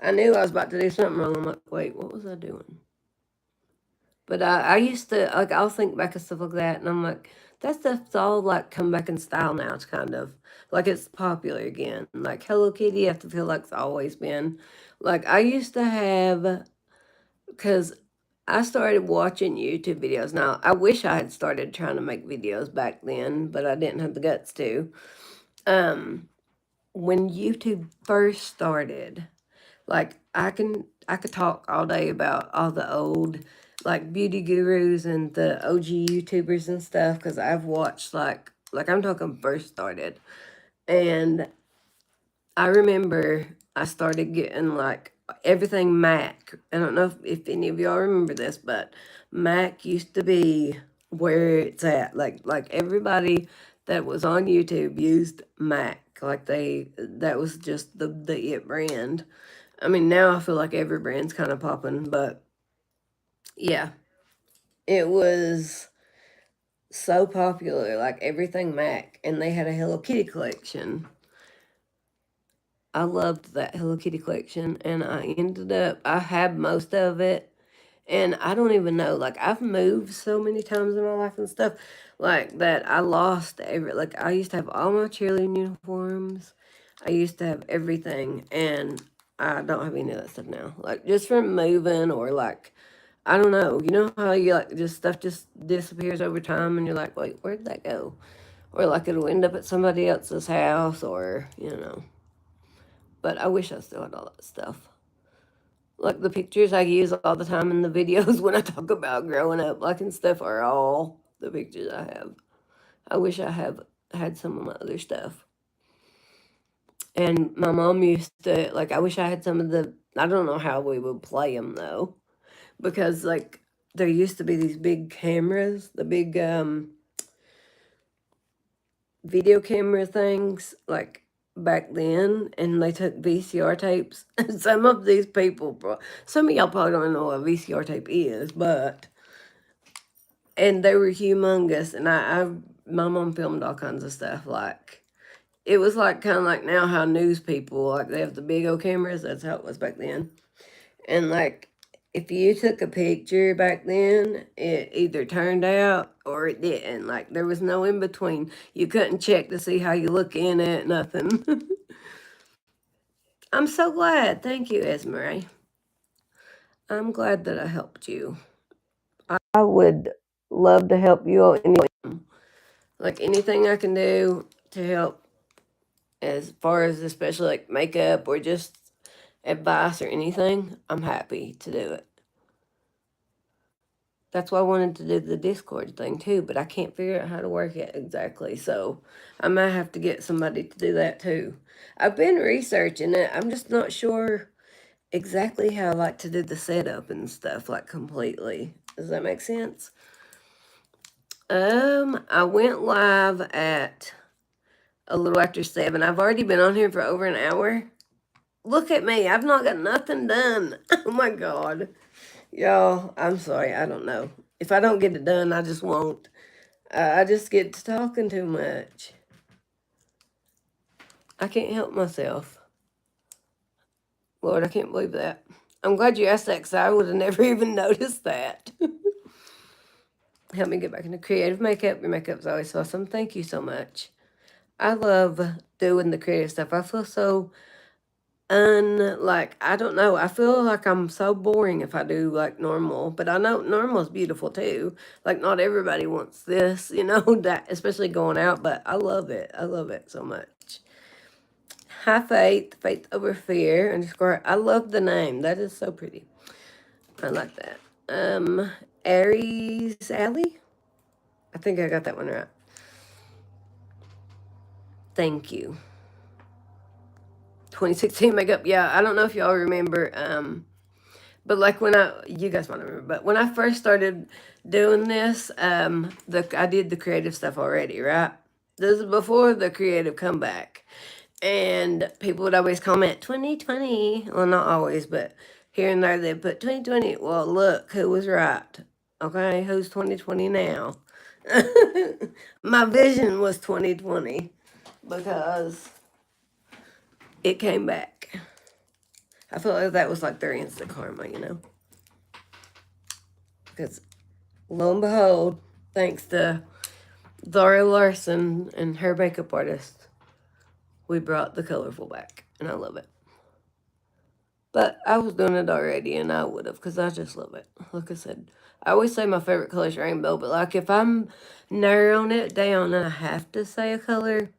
I knew I was about to do something wrong. I'm like, wait, what was I doing? But I used to, like, I'll think back and stuff like that, and I'm like, that stuff's all, like, come back in style now. It's kind of, like, it's popular again. Like, Hello Kitty, I have to feel like it's always been. Like, I used to have, because I started watching YouTube videos. Now, I wish I had started trying to make videos back then, but I didn't have the guts to. When YouTube first started, like I could talk all day about all the old like beauty gurus and the OG YouTubers and stuff because I've watched like I'm talking first started. And I remember I started getting like everything Mac. I don't know if any of y'all remember this, but Mac used to be where it's at. Like everybody that was on YouTube used Mac. Like that was just the it brand. I mean, now I feel like every brand's kind of popping, but yeah, it was so popular, like everything Mac, and they had a Hello Kitty collection. I loved that Hello Kitty collection, and I had most of it, and I don't even know, like, I've moved so many times in my life and stuff, like, that I lost like, I used to have all my cheerleading uniforms, I used to have everything, and I don't have any of that stuff now. Like just from moving or like I don't know. You know how you like just stuff just disappears over time and you're like, wait, where'd that go? Or like it'll end up at somebody else's house or, you know. But I wish I still had all that stuff. Like the pictures I use all the time in the videos when I talk about growing up, like and stuff are all the pictures I have. I wish I have had some of my other stuff. And my mom used to like. I wish I had some of the. I don't know how we would play them though, because like there used to be these big cameras, the big video camera things, like back then, and they took VCR tapes. Some of these people, some of y'all probably don't know what a VCR tape is, but and they were humongous, and my mom filmed all kinds of stuff like it was like kind of like now how news people like they have the big old cameras. That's how it was back then. And like if you took a picture back then, it either turned out or it didn't. Like there was no in between. You couldn't check to see how you look in it. Nothing. I'm so glad. Thank you, Esmeralda. I'm glad that I helped you. I would love to help you out anyway. Like anything I can do to help as far as especially like makeup or just advice or anything, I'm happy to do it. That's why I wanted to do the Discord thing too, but I can't figure out how to work it exactly. So I might have to get somebody to do that too. I've been researching it. I'm just not sure exactly how I like to do the setup and stuff like completely. Does that make sense? I went live at a little after 7. I've already been on here for over an hour. Look at me. I've not got nothing done. Oh my God. Y'all, I'm sorry. I don't know. If I don't get it done, I just won't. I just get to talking too much. I can't help myself. Lord, I can't believe that. I'm glad you asked that because I would have never even noticed that. Help me get back into creative makeup. Your makeup's always awesome. Thank you so much. I love doing the creative stuff. I feel so like I don't know. I feel like I'm so boring if I do like normal, but I know normal is beautiful too. Like not everybody wants this, you know, that especially going out, but I love it. I love it so much. Hi Faith, Faith over fear underscore. I love the name. That is so pretty. I like that. Aries Alley. I think I got that one right. Thank you. 2016 makeup. Yeah, I don't know if y'all remember. But like when you guys might remember, but when I first started doing this, I did the creative stuff already, right? This is before the creative comeback, and people would always comment 2020. Well, not always, but here and there they put 2020. Well, look who was right. Okay, who's 2020 now? My vision was 2020 because it came back. I feel like that was like their instant karma, you know? Because lo and behold, thanks to Zara Larson and her makeup artist, we brought the colorful back, and I love it. But I was doing it already, and I would have, because I just love it. Like I said, I always say my favorite color is rainbow, but like if I'm narrowing it down and I have to say a color,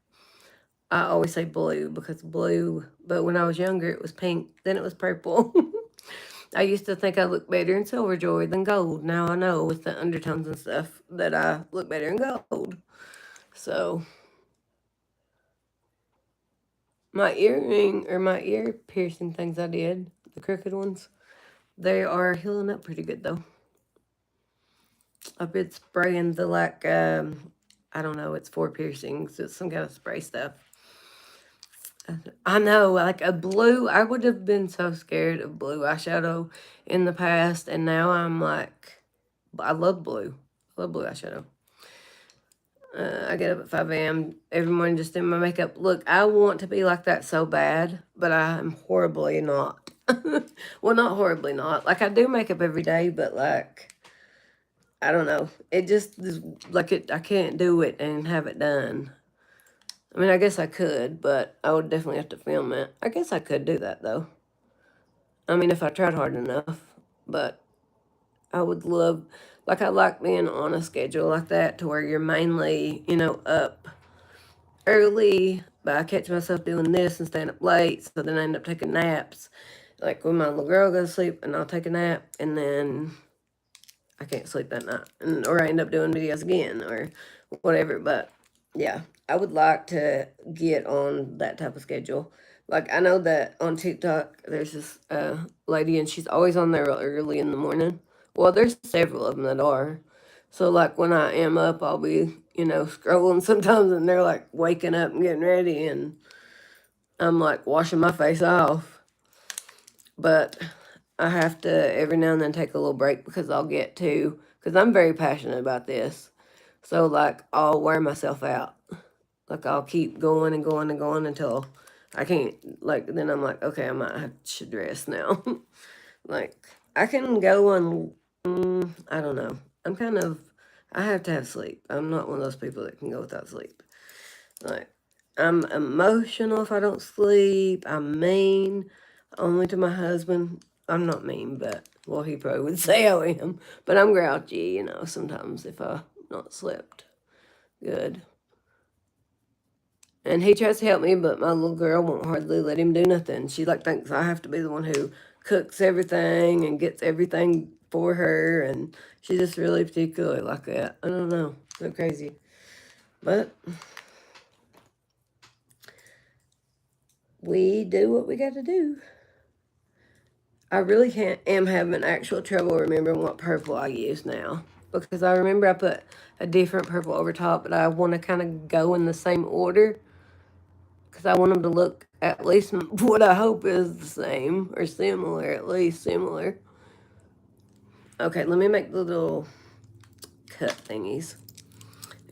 I always say blue, because blue, but when I was younger, it was pink, then it was purple. I used to think I looked better in silver jewelry than gold. Now I know with the undertones and stuff that I look better in gold. So my earring or my ear piercing things I did, the crooked ones, they are healing up pretty good though. I've been spraying the like I don't know, it's for piercings. It's some kind of spray stuff. I know, like a blue, I would have been so scared of blue eyeshadow in the past, and now I'm like, I love blue. I love blue eyeshadow. I get up at 5 a.m. every morning just doing my makeup. Look, I want to be like that so bad, but I'm horribly not. Well, not horribly not. Like, I do makeup every day, but, like, I don't know. It just is like I can't do it and have it done. I mean, I guess I could, but I would definitely have to film it. I guess I could do that, though. I mean, if I tried hard enough, but I would love, like, I like being on a schedule like that to where you're mainly, up early, but I catch myself doing this and staying up late, so then I end up taking naps. Like when my little girl goes to sleep, and I'll take a nap, and then I can't sleep that night, or I end up doing videos again, or whatever. But yeah, I would like to get on that type of schedule. Like I know that on TikTok, there's this lady, and she's always on there real early in the morning. Well, there's several of them that are. So like when I am up, I'll be scrolling sometimes, and they're like waking up and getting ready, and I'm like washing my face off. But I have to every now and then take a little break because because I'm very passionate about this. So, like, I'll wear myself out. Like, I'll keep going and going and going until I can't, like, then I'm like, okay, should rest now. Like, I can go on, I don't know. I have to have sleep. I'm not one of those people that can go without sleep. Like, I'm emotional if I don't sleep. I'm mean, only to my husband. I'm not mean, but, well, he probably would say I am. But I'm grouchy, sometimes if I not slept good. And he tries to help me, but my little girl won't hardly let him do nothing. She like thinks I have to be the one who cooks everything and gets everything for her, and she's just really particular like that. I don't know, so crazy, but we do what we got to do. I really am having actual trouble remembering what purple I use now because I remember I put a different purple over top, but I want to kind of go in the same order because I want them to look at least what I hope is the same or similar, at least similar. Okay, let me make the little cut thingies,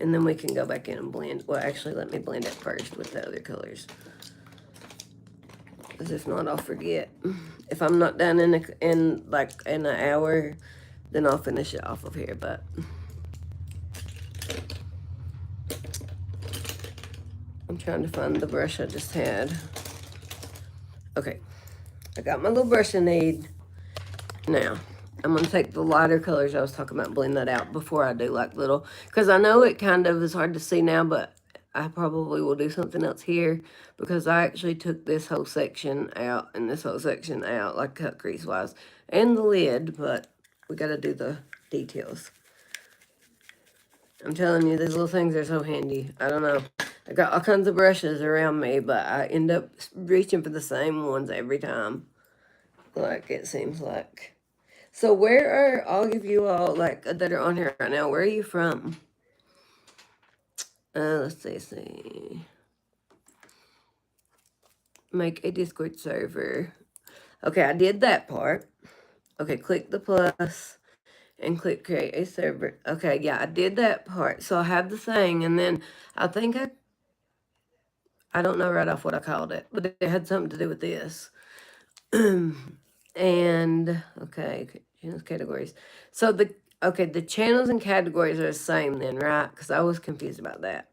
and then we can go back in and blend. Well, actually, let me blend it first with the other colors, because if not, I'll forget. If I'm not done in an hour, then I'll finish it off of here. But I'm trying to find the brush I just had. Okay, I got my little brush I need. Now, I'm going to take the lighter colors I was talking about, blend that out before I do like little, because I know it kind of is hard to see now, but I probably will do something else here because I actually took this whole section out and this whole section out, like cut crease wise, and the lid, but we got to do the details. I'm telling you, these little things are so handy. I don't know. I got all kinds of brushes around me, but I end up reaching for the same ones every time. Like, it seems like. So where are all of you all, like, that are on here right now? Where are you from? Let's see. Make a Discord server. Okay, I did that part. Okay, click the plus and click create a server. Okay, yeah, I did that part. So I have the thing, and then I think I don't know right off what I called it, but it had something to do with this. And okay, channels categories. So the channels and categories are the same then, right? Because I was confused about that.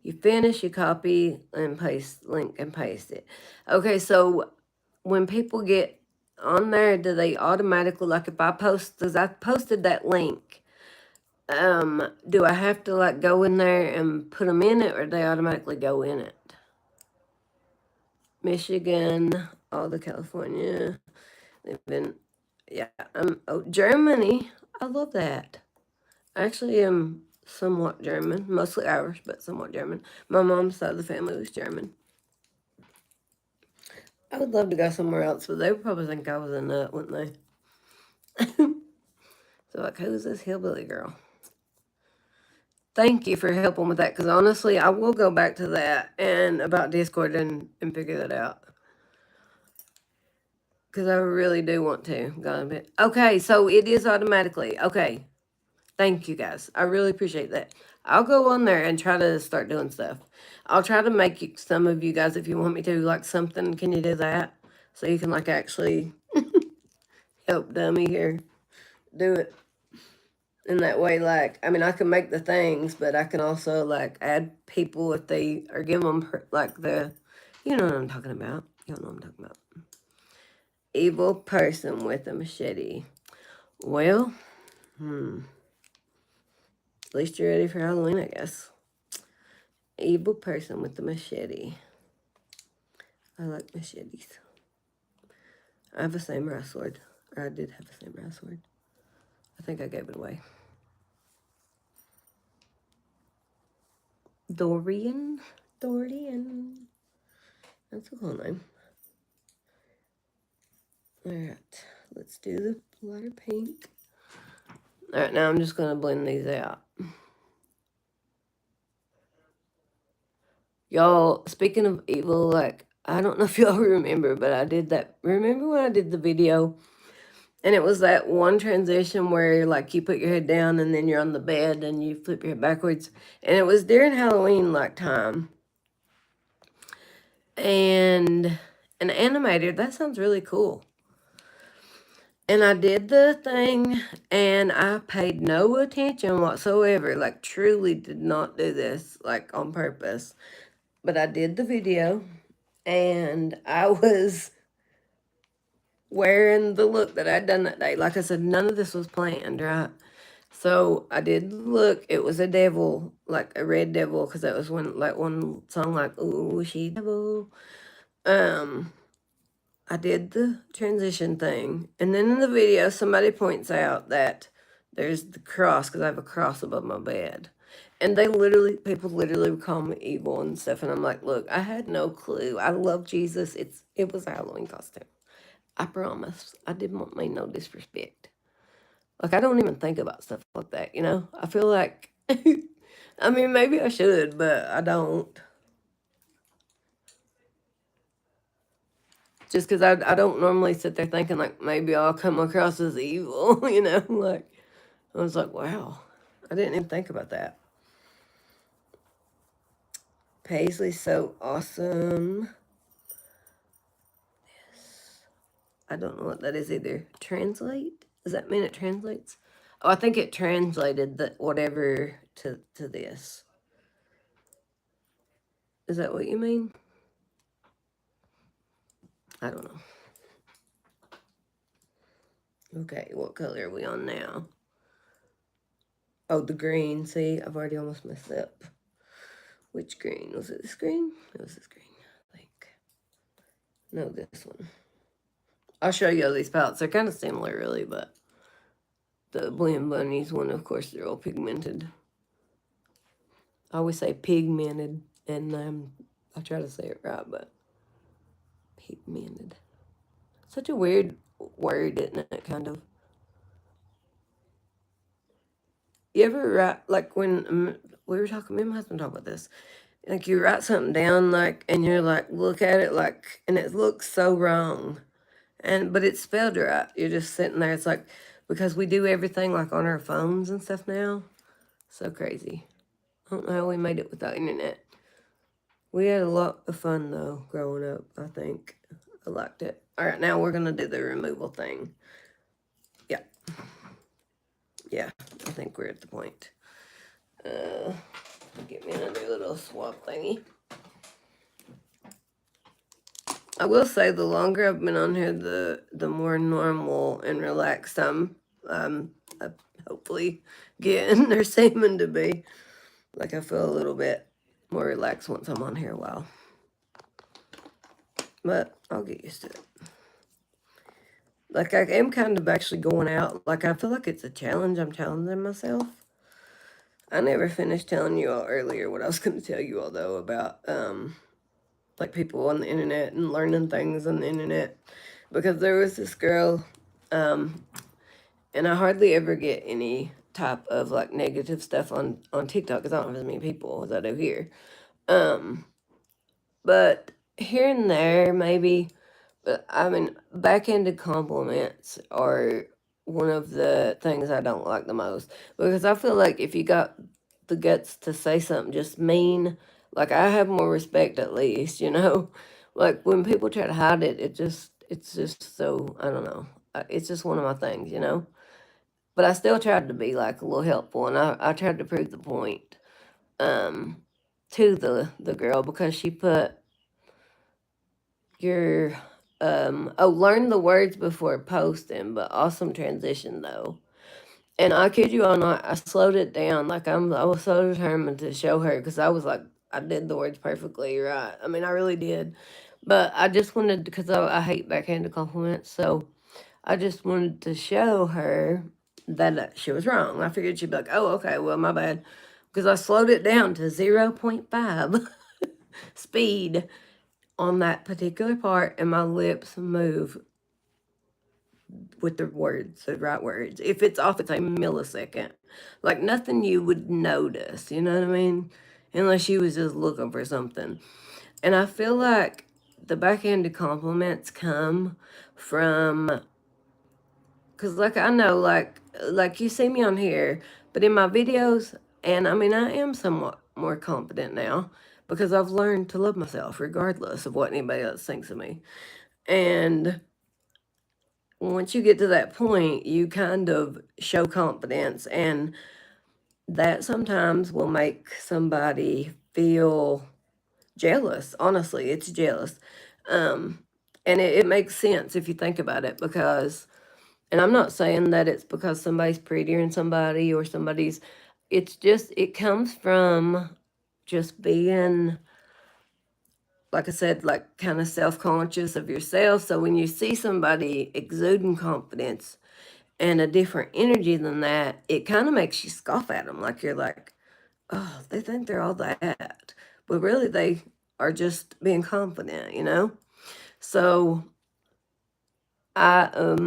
You finish, you copy and paste link and paste it. Okay, so when people get on there, do they automatically, like if I post, because I posted that link, do I have to like go in there and put them in it, or do they automatically go in it? Michigan, all the California, they've been, yeah, Germany, I love that. I actually am somewhat German, mostly Irish, but somewhat German. My mom's side of the family was German. I would love to go somewhere else, but they would probably think I was a nut, wouldn't they? So, like, who's this hillbilly girl? Thank you for helping with that, because honestly, I will go back to that and about Discord and figure that out. Because I really do want to. Okay, so it is automatically. Okay. Thank you guys. I really appreciate that. I'll go on there and try to start doing stuff. I'll try to make some of you guys, if you want me to, like something. Can you do that? So you can like actually help dummy here do it. In that way, like, I mean, I can make the things, but I can also like add people if they or give them like you know what I'm talking about. You don't know what I'm talking about. Evil person with a machete. Well, at least you're ready for Halloween, I guess. Evil person with a machete. I like machetes. I have a samurai sword. Or I did have a samurai sword. I think I gave it away. Dorian? Dorian. That's a cool name. Alright, let's do the lighter pink. Alright, now I'm just going to blend these out. Y'all, speaking of evil, like, I don't know if y'all remember, but I did that. Remember when I did the video? And it was that one transition where, like, you put your head down and then you're on the bed and you flip your head backwards. And it was during Halloween, like, time. And an animator, that sounds really cool. And I did the thing and I paid no attention whatsoever. Like, truly did not do this, like, on purpose. But I did the video and I was wearing the look that I'd done that day. Like I said, none of this was planned, right? So I did the look. It was a devil, like a red devil, because that was one song, like, "Ooh, she devil." I did the transition thing. And then in the video, somebody points out that there's the cross, because I have a cross above my bed. And people literally would call me evil and stuff. And I'm like, look, I had no clue. I love Jesus. It was a Halloween costume. I promise. I didn't mean no disrespect. Like, I don't even think about stuff like that, you know? I feel like, I mean, maybe I should, but I don't. Just because I don't normally sit there thinking, like, maybe I'll come across as evil, you know? Like, I was like, wow, I didn't even think about that. Paisley's so awesome. Yes. I don't know what that is either. Translate? Does that mean it translates? Oh, I think it translated the whatever to this. Is that what you mean? I don't know. Okay, what color are we on now? Oh, the green. See, I've already almost messed up. Which green? Was it this green? It was this green, I think. No, this one. I'll show you all these palettes. They're kind of similar, really, but the Blend Bunnies one, of course, they're all pigmented. I always say pigmented, and I try to say it right, but pigmented. Such a weird word, isn't it, kind of? You ever write, like, when we were talking, me and my husband talked about this, like, you write something down, like, and you're like, look at it, like, and it looks so wrong. But it's spelled right. You're just sitting there. It's like, because we do everything, like, on our phones and stuff now. So crazy. I don't know how we made it without internet. We had a lot of fun, though, growing up, I think. I liked it. All right, now we're going to do the removal thing. Yeah. Yeah, I think we're at the point. Get me another little swab thingy. I will say, the longer I've been on here, the more normal and relaxed I'm hopefully getting or seeming to be. Like, I feel a little bit more relaxed once I'm on here a while. But I'll get used to it. Like, I am kind of actually going out. Like, I feel like it's a challenge. I'm challenging myself. I never finished telling you all earlier what I was going to tell you all, though, about, like, people on the internet and learning things on the internet. Because there was this girl, and I hardly ever get any type of, like, negative stuff on TikTok, because I don't have as many people as I do here. But here and there, maybe. But I mean, backhanded compliments are one of the things I don't like the most. Because I feel like if you got the guts to say something just mean, like, I have more respect at least, you know? Like, when people try to hide it, it's just so, I don't know. It's just one of my things, you know? But I still tried to be, like, a little helpful, and I tried to prove the point um, to the girl, because she put your learn the words before posting, but awesome transition though. And I kid you all not, I slowed it down. Like I was so determined to show her because I was like, I did the words perfectly right. I mean, I really did. But I just wanted, because I hate backhanded compliments, so I just wanted to show her that she was wrong. I figured she'd be like, oh, okay, well, my bad. Because I slowed it down to zero point 0.5 speed on that particular part, and my lips move with the words, the right words. If it's off, it's a millisecond. Like nothing you would notice, you know what I mean? Unless you was just looking for something. And I feel like the backhanded compliments come from, because like I know, like you see me on here, but in my videos, and I mean I am somewhat more confident now because I've learned to love myself regardless of what anybody else thinks of me. And once you get to that point, you kind of show confidence, and that sometimes will make somebody feel jealous. Honestly, it's jealous. Um, and it makes sense if you think about it because, and I'm not saying that it's because somebody's prettier than somebody or somebody's, it's just, it comes from just being, like I said, like kind of self conscious of yourself. So when you see somebody exuding confidence, and a different energy than that, it kind of makes you scoff at them. Like you're like, oh, they think they're all that. But really, they are just being confident, you know? So I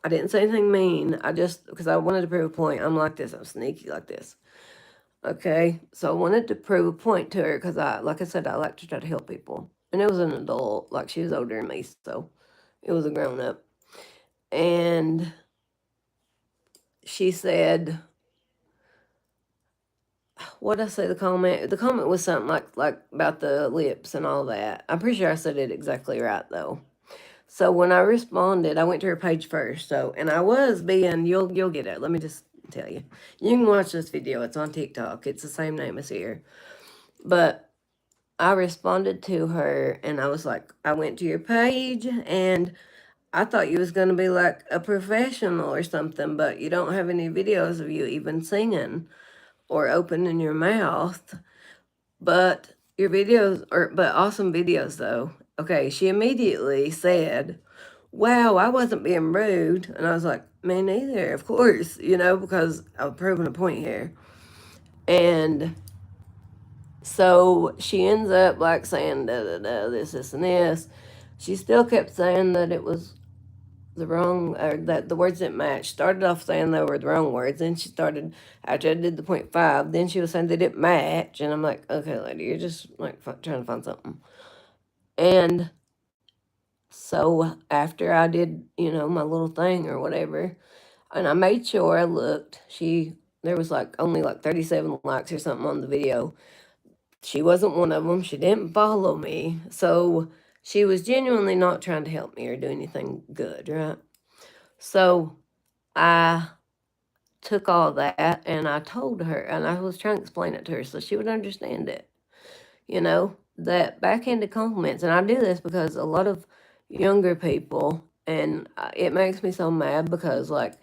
I didn't say anything mean. I just, because I wanted to prove a point. I'm like this. I'm sneaky like this. Okay. So I wanted to prove a point to her because like I said, I like to try to help people. And it was an adult, like she was older than me. So it was a grown up. And she said, what did I say? The comment was something like about the lips and all that. I'm pretty sure I said it exactly right though. So when I responded, I went to her page first. So and I was being, you'll get it. Let me just tell you. You can watch this video. It's on TikTok. It's the same name as here. But I responded to her and I was like, I went to your page and I thought you was gonna be like a professional or something, but you don't have any videos of you even singing or opening your mouth. But your videos are, but awesome videos though. Okay, she immediately said, wow, I wasn't being rude. And I was like, me neither, of course, because I'm proving a point here. And so she ends up like saying, da, da, da, this, and this. She still kept saying that it was the wrong, or that the words didn't match. Started off saying they were the wrong words. Then she started, after I did the 0.5, then she was saying they didn't match. And I'm like, okay, lady, you're just like trying to find something. And so after I did, my little thing or whatever, and I made sure I looked, there was like only like 37 likes or something on the video. She wasn't one of them. She didn't follow me. So she was genuinely not trying to help me or do anything good, right? So I took all that and I told her, and I was trying to explain it to her so she would understand it, that backhanded compliments. And I do this because a lot of younger people, and it makes me so mad because, like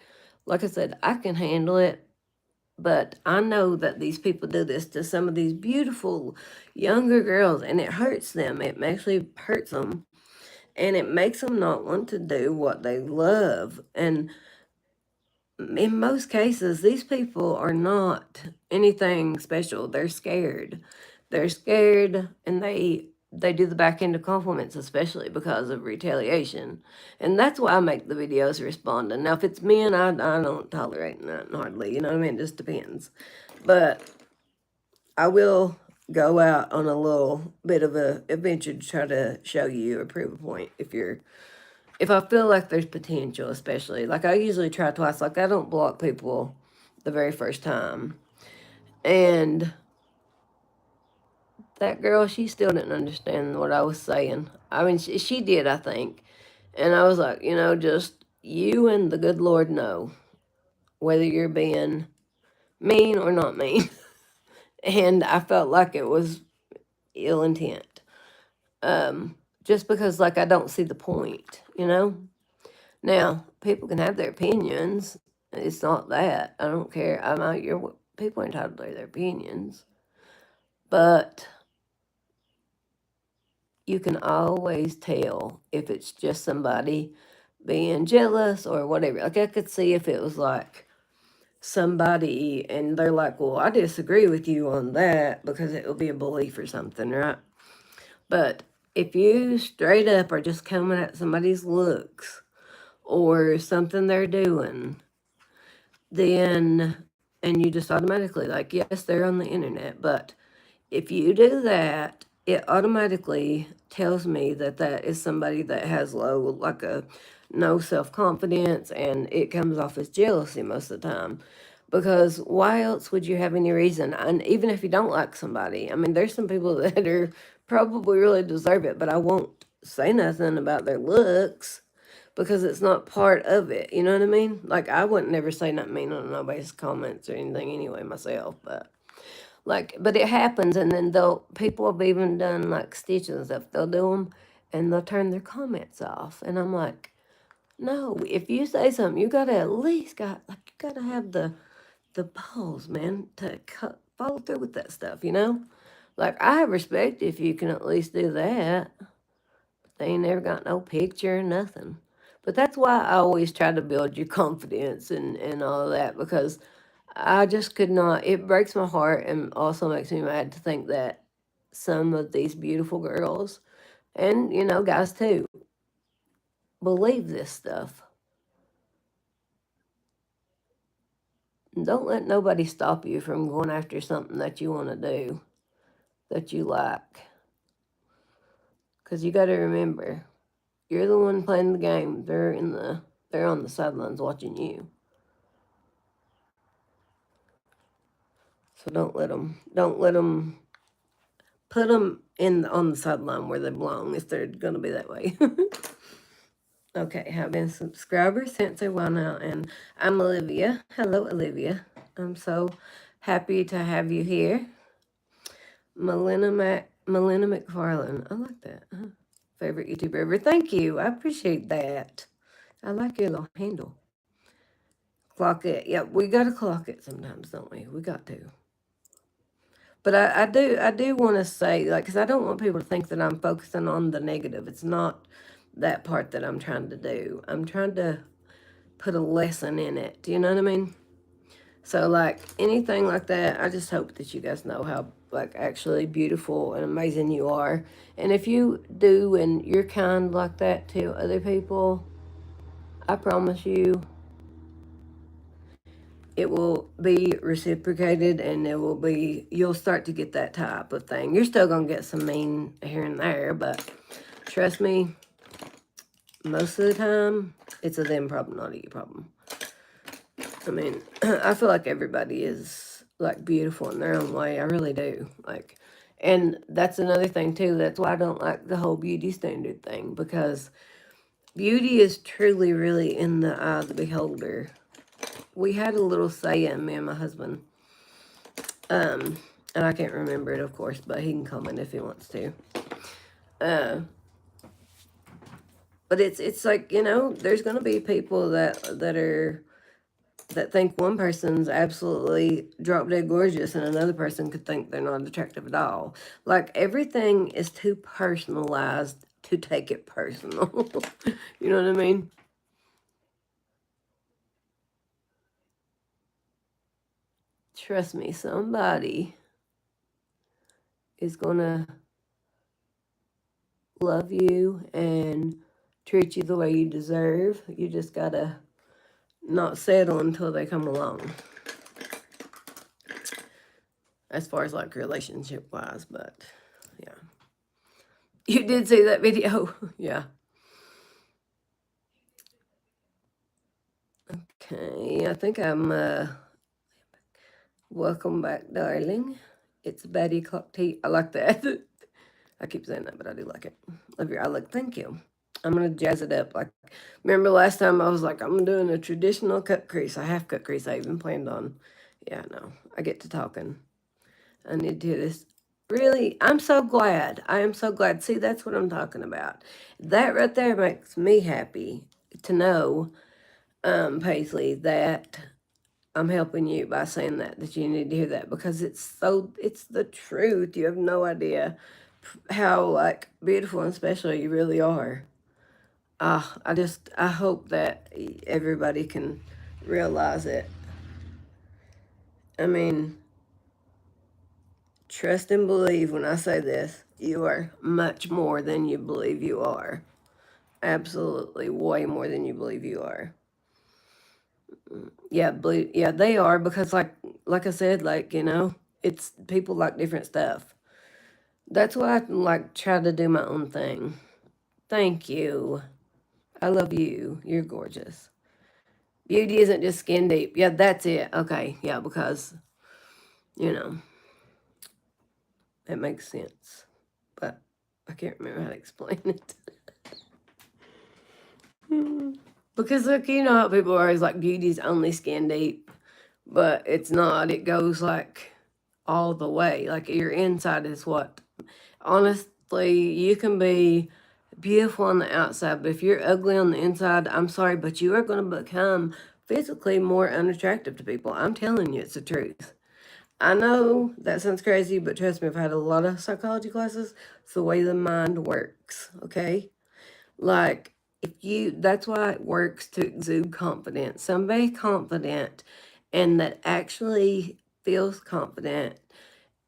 I said, I can handle it. But I know that these people do this to some of these beautiful younger girls, and it hurts them. It actually hurts them, and it makes them not want to do what they love. And in most cases, these people are not anything special. They're scared. They're scared, and they do the back end of compliments, especially because of retaliation. And that's why I make the videos responding. Now, if it's men, I don't tolerate that hardly. You know what I mean? It just depends. But I will go out on a little bit of a adventure to try to show you or prove a point if I feel like there's potential, especially. Like I usually try twice. Like I don't block people the very first time. And that girl, she still didn't understand what I was saying. I mean, she did, I think. And I was like, just you and the good Lord know whether you're being mean or not mean. And I felt like it was ill intent. just because like I don't see the point, you know? Now, people can have their opinions. It's not that. I don't care. I'm out your people are entitled to their opinions. But you can always tell if it's just somebody being jealous or whatever. Like I could see if it was like somebody and they're like, well, I disagree with you on that because it will be a belief or something, right? But if you straight up are just coming at somebody's looks or something they're doing, then, and you just automatically, like, yes, they're on the internet, but if you do that, it automatically tells me that that is somebody that has low, like a no self confidence, and it comes off as jealousy most of the time. Because why else would you have any reason? And even if you don't like somebody, I mean, there's some people that are probably really deserve it, but I won't say nothing about their looks because it's not part of it. You know what I mean? Like, I wouldn't never say nothing mean on nobody's comments or anything anyway myself, but. Like, but it happens, and then people have even done like stitches and stuff. They'll do them, and they'll turn their comments off, and I'm like, no. If you say something, you gotta at least you gotta have the balls, man, to follow through with that stuff. You know, like I respect if you can at least do that. They ain't never got no picture, nothing. But that's why I always try to build your confidence and all of that because I just could not. It breaks my heart and also makes me mad to think that some of these beautiful girls, and guys too, believe this stuff. Don't let nobody stop you from going after something that you want to do, that you like. Because you got to remember, you're the one playing the game. They're on the sidelines watching you. So don't let them put them in on the sideline where they belong if they're going to be that way. Okay, have been subscribers since a while now, and I'm Olivia. Hello, Olivia. I'm so happy to have you here. Melina McFarlane. I like that. Favorite YouTuber ever. Thank you. I appreciate that. I like your little handle. Clock it. Yep, we gotta clock it sometimes, don't we? We got to. But I do want to say, like, because I don't want people to think that I'm focusing on the negative. It's not that part that I'm trying to do. I'm trying to put a lesson in it. Do you know what I mean? So, like, anything like that, I just hope that you guys know how, like, actually beautiful and amazing you are. And if you do and you're kind like that to other people, I promise you it will be reciprocated and you'll start to get that type of thing. You're still going to get some mean here and there, but trust me, most of the time, it's a them problem, not a you problem. I mean, I feel like everybody is like beautiful in their own way. I really do. Like, and that's another thing too. That's why I don't like the whole beauty standard thing because beauty is truly, really in the eye of the beholder. We had a little saying, me and my husband, and I can't remember it, of course, but he can comment if he wants to. Uh, but it's like there's gonna be people that think one person's absolutely drop dead gorgeous and another person could think they're not attractive at all. Like everything is too personalized to take it personal. You know what I mean? Trust me, somebody is gonna love you and treat you the way you deserve. You just gotta not settle until they come along. As far as like relationship wise, but yeah. You did see that video? Yeah. Okay, I think I'm welcome back, darling. It's Betty Clock Tea. I like that. I keep saying that, but I do like it. Love your eye look. Thank you. I'm gonna jazz it up. Like, remember last time I was like, I'm doing a traditional cut crease. I half cut crease. I even planned on. Yeah, no. I get to talking. I need to do this. Really, I'm so glad. I am so glad. See, that's what I'm talking about. That right there makes me happy to know, Paisley, that I'm helping you by saying that you need to hear that because it's the truth. You have no idea how like beautiful and special you really are. I hope that everybody can realize it. I mean, trust and believe when I say this. You are much more than you believe you are. Absolutely, way more than you believe you are. Yeah, believe. Yeah, they are because like I said, like it's people like different stuff. That's why I like try to do my own thing. Thank you. I love you. You're gorgeous. Beauty isn't just skin deep. Yeah, that's it. Okay, yeah, because you know it makes sense, but I can't remember how to explain it. Because look, you know how people are always like beauty's only skin deep, but it's not. It goes like all the way. Like your inside is what. Honestly, you can be beautiful on the outside, but if you're ugly on the inside, I'm sorry, but you are going to become physically more unattractive to people. I'm telling you, it's the truth. I know that sounds crazy, but trust me, I've had a lot of psychology classes. It's the way the mind works, okay? Like, that's why it works to exude confidence. Somebody confident and that actually feels confident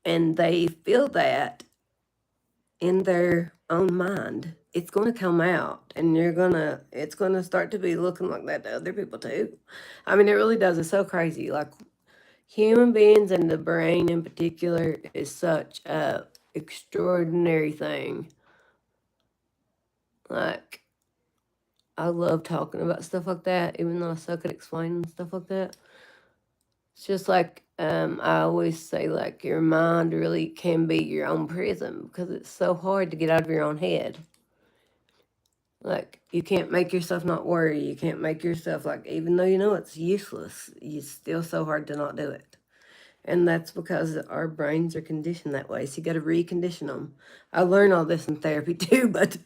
and they feel that in their own mind, it's going to come out and it's going to start to be looking like that to other people too. I mean, it really does. It's so crazy. Like, human beings and the brain in particular is such a extraordinary thing. Like, I love talking about stuff like that, even though I suck at explaining stuff like that. It's just like I always say, like your mind really can be your own prison because it's so hard to get out of your own head. Like you can't make yourself not worry. You can't make yourself like even though you know it's useless, it's still so hard to not do it. And that's because our brains are conditioned that way. So you got to recondition them. I learned all this in therapy too, but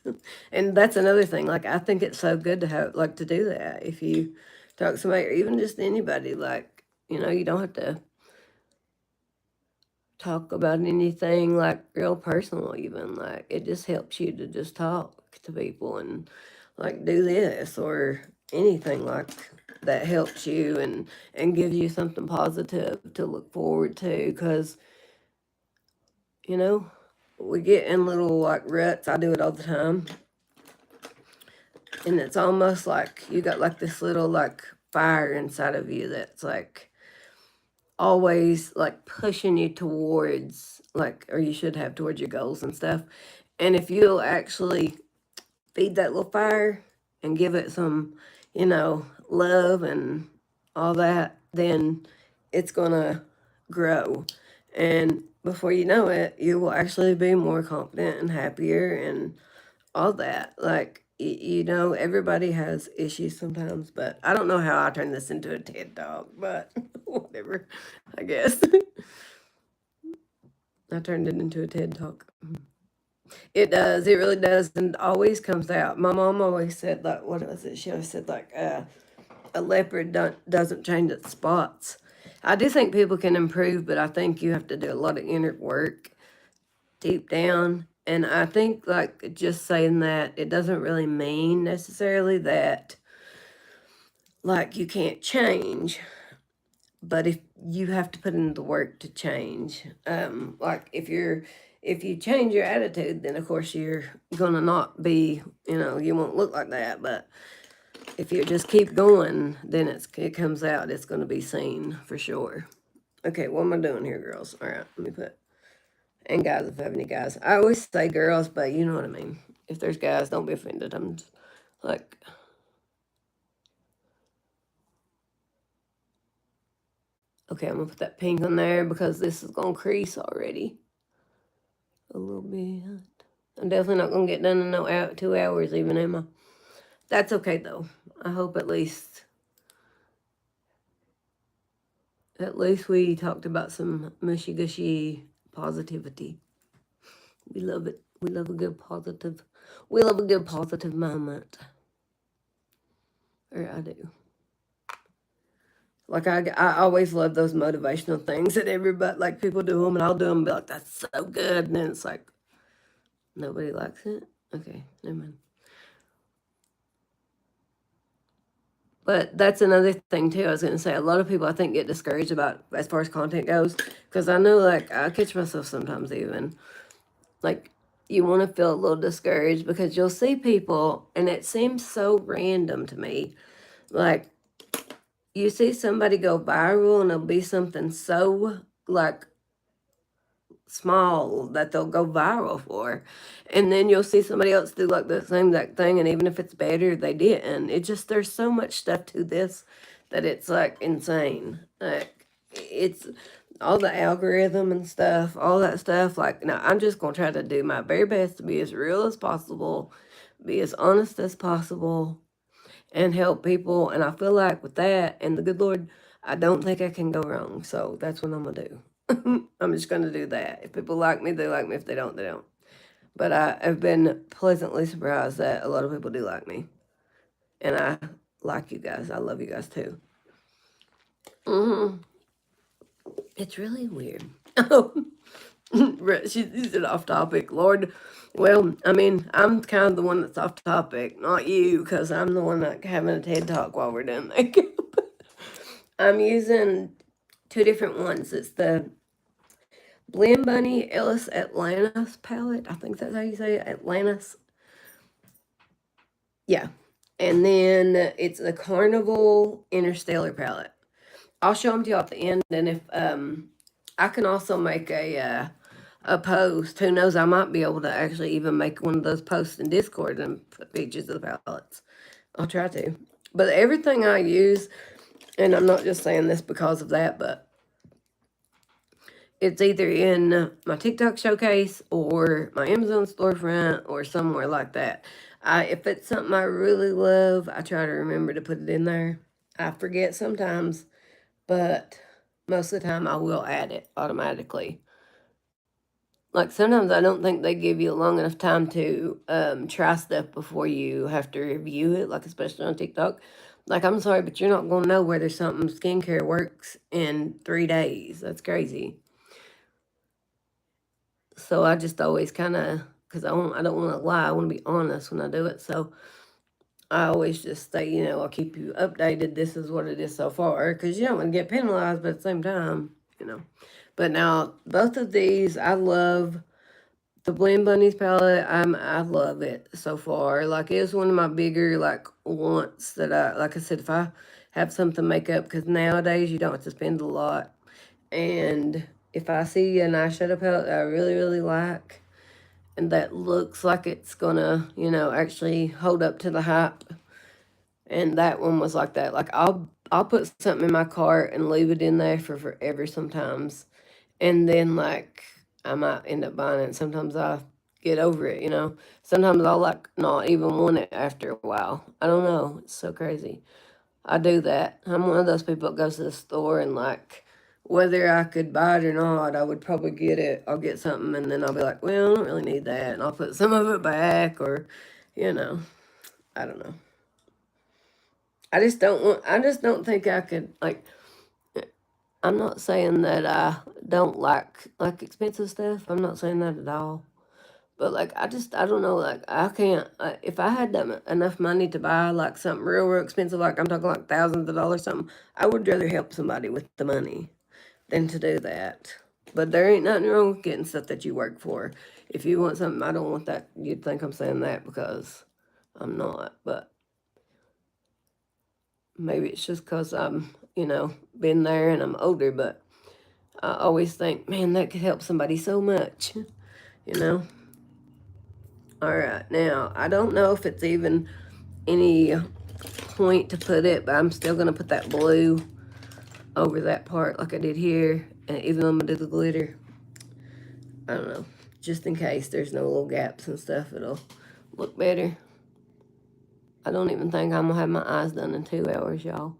and that's another thing. Like I think it's so good to have like to do that. If you talk to somebody or even just anybody, like you don't have to talk about anything like real personal. Even like it just helps you to just talk to people and like do this or anything like that helps you and gives you something positive to look forward to because you know, we get in little like ruts. I do it all the time. And it's almost like you got like this little like fire inside of you that's like always like pushing you towards like, or you should have towards your goals and stuff. And if you'll actually feed that little fire and give it some, love and all that, then it's gonna grow. And before you know it, you will actually be more confident and happier and all that. Like, everybody has issues sometimes, but I don't know how I turned this into a TED Talk, but whatever, I guess. I turned it into a TED Talk. It does. It really does, and always comes out. My mom always said like, what was it? She always said like, a leopard doesn't change its spots. I do think people can improve, but I think you have to do a lot of inner work deep down. And I think like just saying that it doesn't really mean necessarily that like you can't change, but if you have to put in the work to change, like if you change your attitude, then of course you're gonna not be, you won't look like that. But if you just keep going, then it comes out. It's gonna be seen for sure. Okay, what am I doing here, girls? All right, let me put and guys if I have any guys. I always say girls, but you know what I mean. If there's guys, don't be offended. I'm just, like, okay, I'm gonna put that pink on there because this is gonna crease already a little bit. I'm definitely not gonna get done in no 2 hours, even am I? That's okay though. I hope at least we talked about some mushy gushy positivity. We love it. We love a good positive. We love a good positive moment. Or I do. Like I always love those motivational things that everybody like people do them and I'll do them and be like that's so good and then it's like nobody likes it. Okay, never mind. But that's another thing too. I was going to say a lot of people I think get discouraged about as far as content goes because I know like I catch myself sometimes even like you want to feel a little discouraged because you'll see people and it seems so random to me like you see somebody go viral and it'll be something so like small that they'll go viral for. And then you'll see somebody else do like the same exact thing and even if it's better, they didn't. It just there's so much stuff to this that it's like insane. Like it's all the algorithm and stuff, all that stuff. Like now I'm just gonna try to do my very best to be as real as possible, be as honest as possible, and help people. And I feel like with that and the good Lord, I don't think I can go wrong. So that's what I'm gonna do. I'm just gonna do that. If people like me, they like me. If they don't, they don't. But I have been pleasantly surprised that a lot of people do like me, and I like you guys. I love you guys too. hmm It's really weird. She's off topic. Lord, well, I mean, I'm kind of the one that's off topic, not you, because I'm the one that having a TED talk while we're doing makeup. I'm using two different ones. It's the Blend Bunny Ellis Atlantis palette. I think that's how you say it. Atlantis. Yeah. And then it's the Carnival Interstellar palette. I'll show them to you at the end. And if I can also make a post. Who knows? I might be able to actually even make one of those posts in Discord and put pictures of the palettes. I'll try to. But everything I use, and I'm not just saying this because of that, but it's either in my TikTok showcase or my Amazon storefront or somewhere like that. If it's something I really love, I try to remember to put it in there. I forget sometimes, but most of the time I will add it automatically. Like sometimes I don't think they give you a long enough time to try stuff before you have to review it, like especially on TikTok. Like I'm sorry, but you're not gonna know whether something skincare works in 3 days. That's crazy. So I just always kind of, because I don't want to lie, I want to be honest when I do it. So I always just say, I'll keep you updated. This is what it is so far, because you don't want to get penalized, but at the same time, you know. But now both of these, I love the Blend Bunnies palette. I love it so far. Like it's one of my bigger like wants that like I said, if I have something makeup, because nowadays you don't have to spend a lot, and if I see an eyeshadow palette that I really really like and that looks like it's gonna, actually hold up to the hype. And that one was like that. Like I'll put something in my cart and leave it in there for forever sometimes. And then like I might end up buying it. Sometimes I get over it. Sometimes I'll like not even want it after a while. I don't know. It's so crazy. I do that. I'm one of those people that goes to the store and like whether I could buy it or not, I would probably get it. I'll get something and then I'll be like, well, I don't really need that. And I'll put some of it back or, you know, I don't know. I just don't think I could like, I'm not saying that I don't like expensive stuff. I'm not saying that at all. But like I don't know like I can't if I had enough money to buy like something real real expensive like I'm talking like thousands of dollars something I would rather help somebody with the money than to do that. But there ain't nothing wrong with getting stuff that you work for. If you want something I don't want that you'd think I'm saying that because I'm not. But maybe it's just because I'm been there and I'm older. But I always think man that could help somebody so much. you know. All right, now I don't know if it's even any point to put it, but I'm still going to put that blue over that part like I did here. And even though I'm going to do the glitter, I don't know, just in case there's no little gaps and stuff, it'll look better. I don't even think I'm going to have my eyes done in 2 hours, y'all.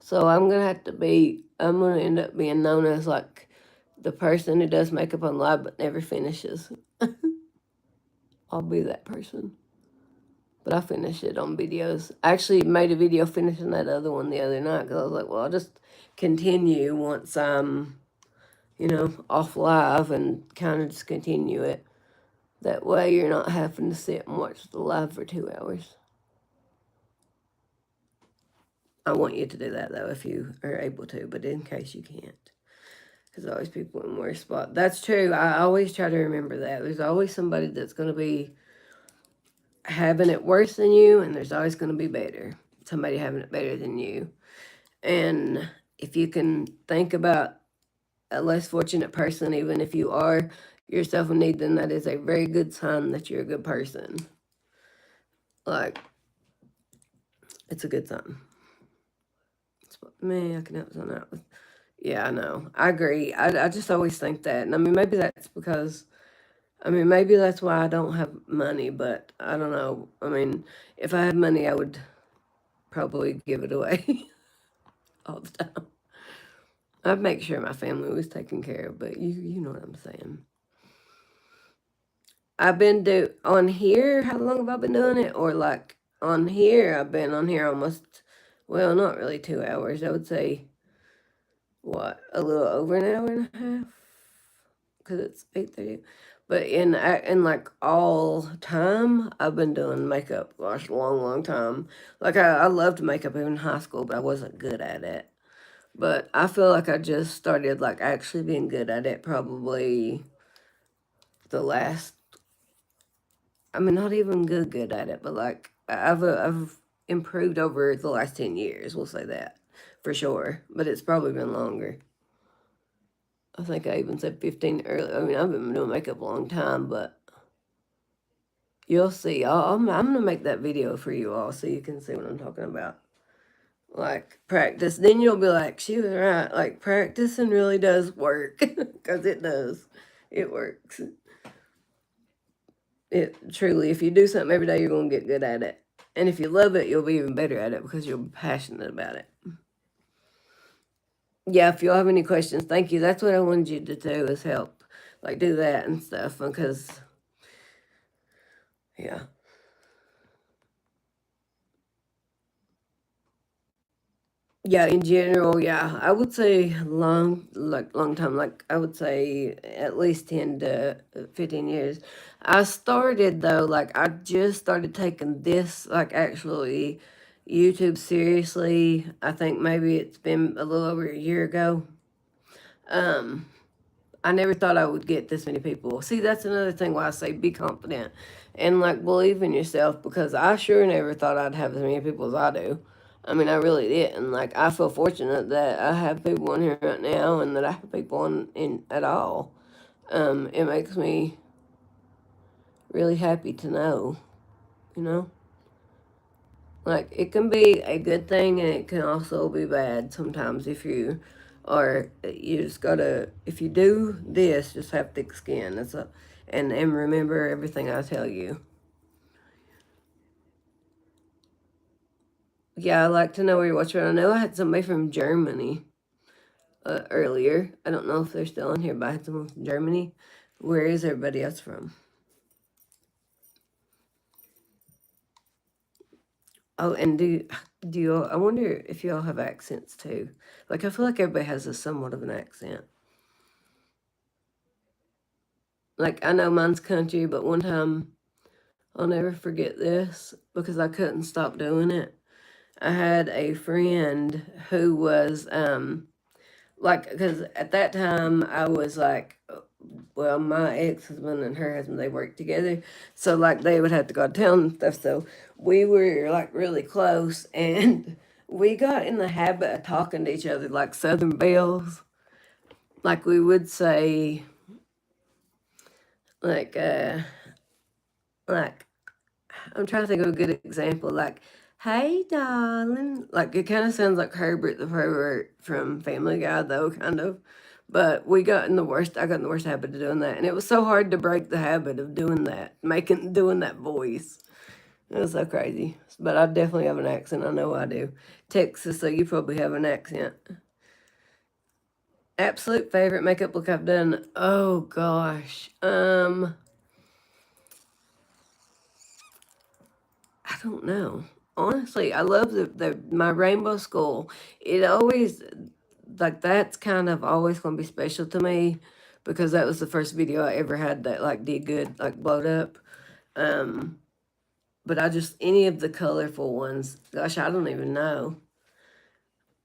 So I'm going to end up being known as like The person who does makeup on live but never finishes. I'll be that person. But I finish it on videos. I actually made a video finishing that other one the other night because I was like, well, I'll just continue once I'm, off live and kind of just continue it. That way you're not having to sit and watch the live for 2 hours. I want you to do that, though, if you are able to, but in case you can't. Because always people in worse spot. That's true. I always try to remember that. There's always somebody that's going to be having it worse than you, and there's always going to be better. Somebody having it better than you. And if you can think about a less fortunate person, even if you are yourself in need, then that is a very good sign that you're a good person. Like, it's a good sign. Man, I can help someone out with. Yeah, I know. I agree. I just always think that. And I mean, maybe that's because, maybe that's why I don't have money, but I don't know. I mean, if I had money, I would probably give it away all the time. I'd make sure my family was taken care of, but you know what I'm saying. I've been on here. How long have I been doing it? Or like on here, I've been on here almost, well, not really 2 hours. I would say, what, a little over an hour and a half? Because it's 8:30. But in like all time, I've been doing makeup, gosh, a long, long time. Like I loved makeup even in high school, but I wasn't good at it. But I feel like I just started like actually being good at it probably the last. Not even good at it, but like I've improved over the last 10 years. We'll say that for sure. But it's probably been longer. I think I even said 15 earlier. I've been doing makeup a long time, but you'll see. I'm gonna make that video for you all so you can see what I'm talking about. Like practice, then you'll be like, she was right. Like practicing really does work because it does. It works. It truly, if you do something every day, you're gonna get good at it. And if you love it, you'll be even better at it because you'll be passionate about it. Yeah, if y'all have any questions, thank you. That's what I wanted you to do is help, like do that and stuff. Because yeah, yeah. In general, yeah, I would say long time. Like I would say at least 10 to 15 years. I started though, like I just started taking this like actually YouTube seriously. I think maybe it's been a little over a year ago. Um, I never thought I would get this many people. See, that's another thing why I say be confident and like believe in yourself because I sure never thought I'd have as many people as I do. I really didn't. Like I feel fortunate that I have people on here right now and that I have people on in at all. It makes me really happy to know, you know? Like it can be a good thing and it can also be bad sometimes if you or you just gotta if you do this just have thick skin. And remember everything I tell you. Yeah, I like to know where you're watching. I know I had somebody from Germany earlier. I don't know if they're still in here, but I had someone from Germany. Where is everybody else from? Oh, and do you? I wonder if you all have accents too. Like I feel like everybody has a somewhat of an accent. Like I know mine's country, but one time I'll never forget this because I couldn't stop doing it. I had a friend who was like because at that time I was like well my ex-husband and her husband they worked together so like they would have to go to town and stuff so we were like really close and we got in the habit of talking to each other like Southern Bells like we would say like like I'm trying to think of a good example. Like, hey, darling. Like, it kind of sounds like Herbert the pervert from Family Guy, though, kind of. But I got in the worst habit of doing that. And it was so hard to break the habit of doing that, doing that voice. It was so crazy. But I definitely have an accent. I know I do. Texas, so you probably have an accent. Absolute favorite makeup look I've done. Oh gosh. I don't know. Honestly, I love the my rainbow skull. It always like that's kind of always gonna be special to me because that was the first video I ever had that like did good, like blowed up. Um, but I just any of the colorful ones, gosh, I don't even know.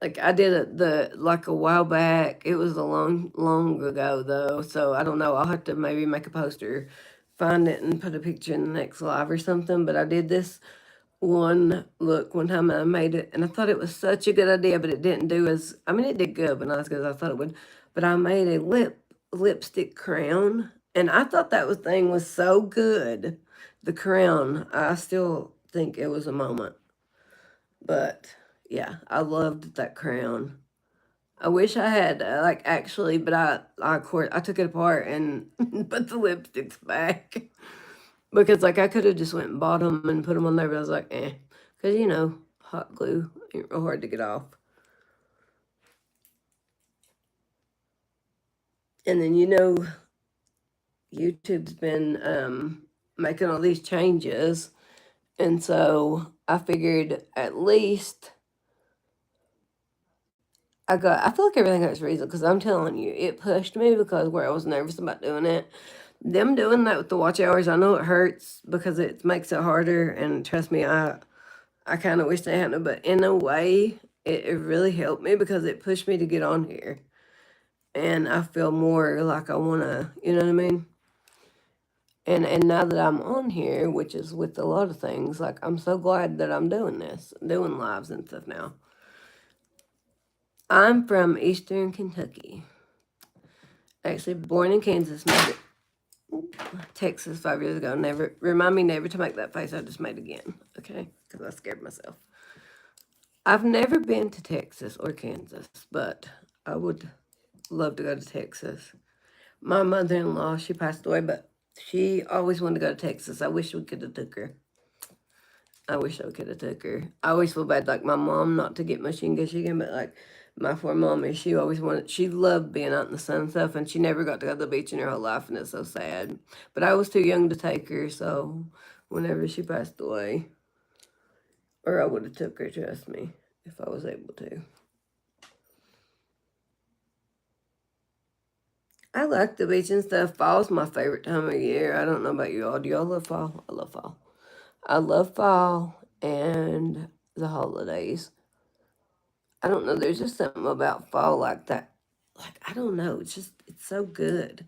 Like I did it the like a while back. It was a long ago though, so I don't know. I'll have to maybe make a poster, find it and put a picture in the next live or something. But I did this one look one time and I made it and I thought it was such a good idea, but it didn't do as I mean it did good, but not as good as I thought it would. But I made a lipstick crown and I thought that thing was so good. The crown, I still think it was a moment. But yeah, I loved that crown. I wish I had like actually, but I of course I took it apart and put the lipsticks back because like I could have just went and bought them and put them on there, but I was like, because hot glue ain't real hard to get off. And then YouTube's been making all these changes, and so I figured at least I feel like everything has reason because I'm telling you, it pushed me because where I was nervous about doing it. Them doing that with the watch hours, I know it hurts because it makes it harder. And trust me, I kind of wish they hadn't, but in a way, it really helped me because it pushed me to get on here. And I feel more like I want to, you know what I mean? And now that I'm on here, which is with a lot of things, like I'm so glad that I'm doing this, doing lives and stuff now. I'm from Eastern Kentucky. Actually, born in Kansas, moved to Texas 5 years ago. Never remind me never to make that face I just made again, okay? Because I scared myself. I've never been to Texas or Kansas, but I would love to go to Texas. My mother-in-law, she passed away, but she always wanted to go to Texas. I wish we could have took her. I wish I could have took her. I always feel bad, like my mom, not to get machine gun chicken, but like my poor mommy, she always wanted, she loved being out in the sun and stuff, and she never got to go to the beach in her whole life, and it's so sad. But I was too young to take her, so whenever she passed away, or I would have took her, trust me, if I was able to. I like the beach and stuff. Fall's my favorite time of year. I don't know about you all. Do y'all love fall? I love fall. I love fall and the holidays. I don't know. There's just something about fall like that. Like, I don't know. It's so good.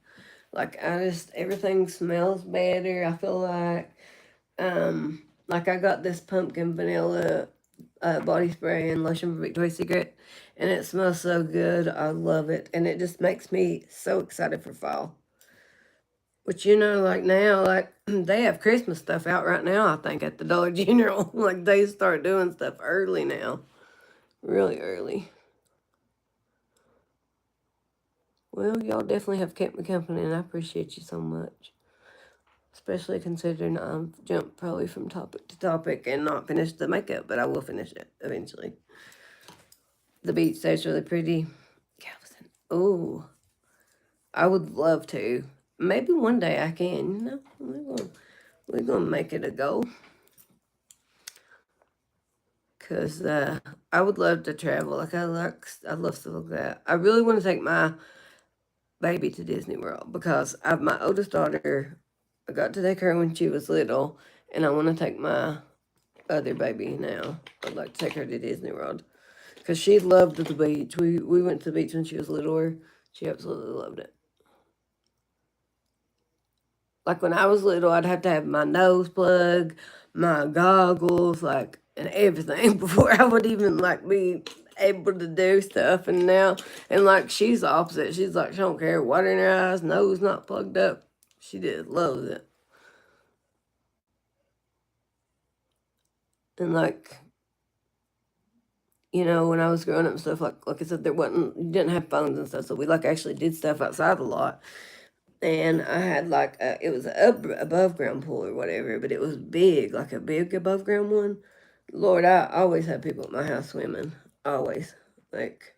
Like, everything smells better. I feel like I got this pumpkin vanilla body spray and lotion from Victoria's Secret, and it smells so good. I love it. And it just makes me so excited for fall. Which like now, like they have Christmas stuff out right now. I think at the Dollar General, like they start doing stuff early now, really early. Well, y'all definitely have kept me company, and I appreciate you so much. Especially considering I've jumped probably from topic to topic and not finished the makeup, but I will finish it eventually. The beach stays really pretty. Galveston. Oh, I would love to. Maybe one day I can. We're gonna make it a goal. Cause I would love to travel. I love stuff like that. I really want to take my baby to Disney World because my oldest daughter. I got to take her when she was little, and I want to take my other baby now. I'd like to take her to Disney World because she loved the beach. We went to the beach when she was littler. She absolutely loved it. Like when I was little, I'd have to have my nose plug, my goggles, like and everything before I would even like be able to do stuff. And now, and like she's the opposite. She's like she don't care, water in her eyes, nose not plugged up. She did loves it. And like when I was growing up and stuff, like I said, there wasn't you didn't have phones and stuff, so we like actually did stuff outside a lot. And I had like it was a above ground pool or whatever, but it was big, like a big above ground one. Lord, I always had people at my house swimming, always, like,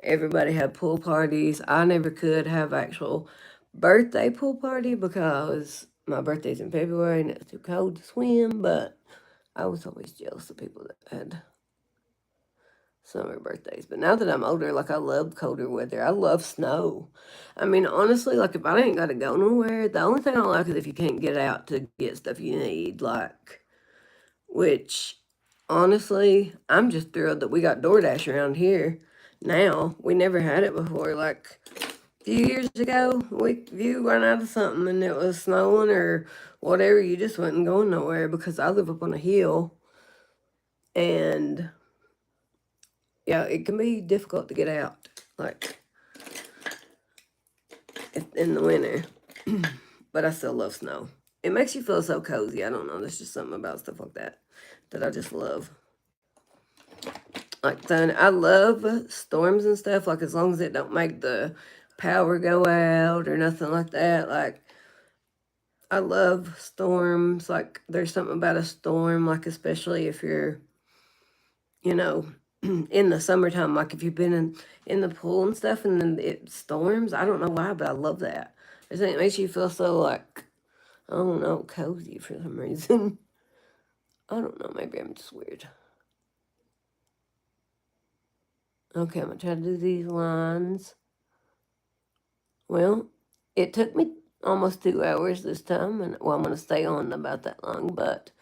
Everybody had pool parties. I never could have actual birthday pool party because my birthday's in February and it's too cold to swim, but I was always jealous of people that had summer birthdays. But now that I'm older, like I love colder weather. I love snow. I mean, honestly, like if I ain't got to go nowhere, the only thing I don't like is if you can't get out to get stuff you need, like, which honestly, I'm just thrilled that we got DoorDash around here now. We never had it before. Like a few years ago, if you run out of something and it was snowing or whatever, you just wasn't going nowhere because I live up on a hill and yeah, it can be difficult to get out, like in the winter. But I still love snow. It makes you feel so cozy. I don't know. There's just something about stuff like that that I just love. Like thunder, I love storms and stuff. Like as long as it don't make the power go out or nothing like that. Like I love storms. Like there's something about a storm. Like especially if you're, you know, in the summertime, like if you've been in the pool and stuff and then it storms, I don't know why, but I love that. I think it makes you feel so like, I don't know, cozy for some reason. I don't know, maybe I'm just weird. Okay, I'm gonna try to do these lines. Well, it took me almost 2 hours this time, and well, I'm gonna stay on about that long, but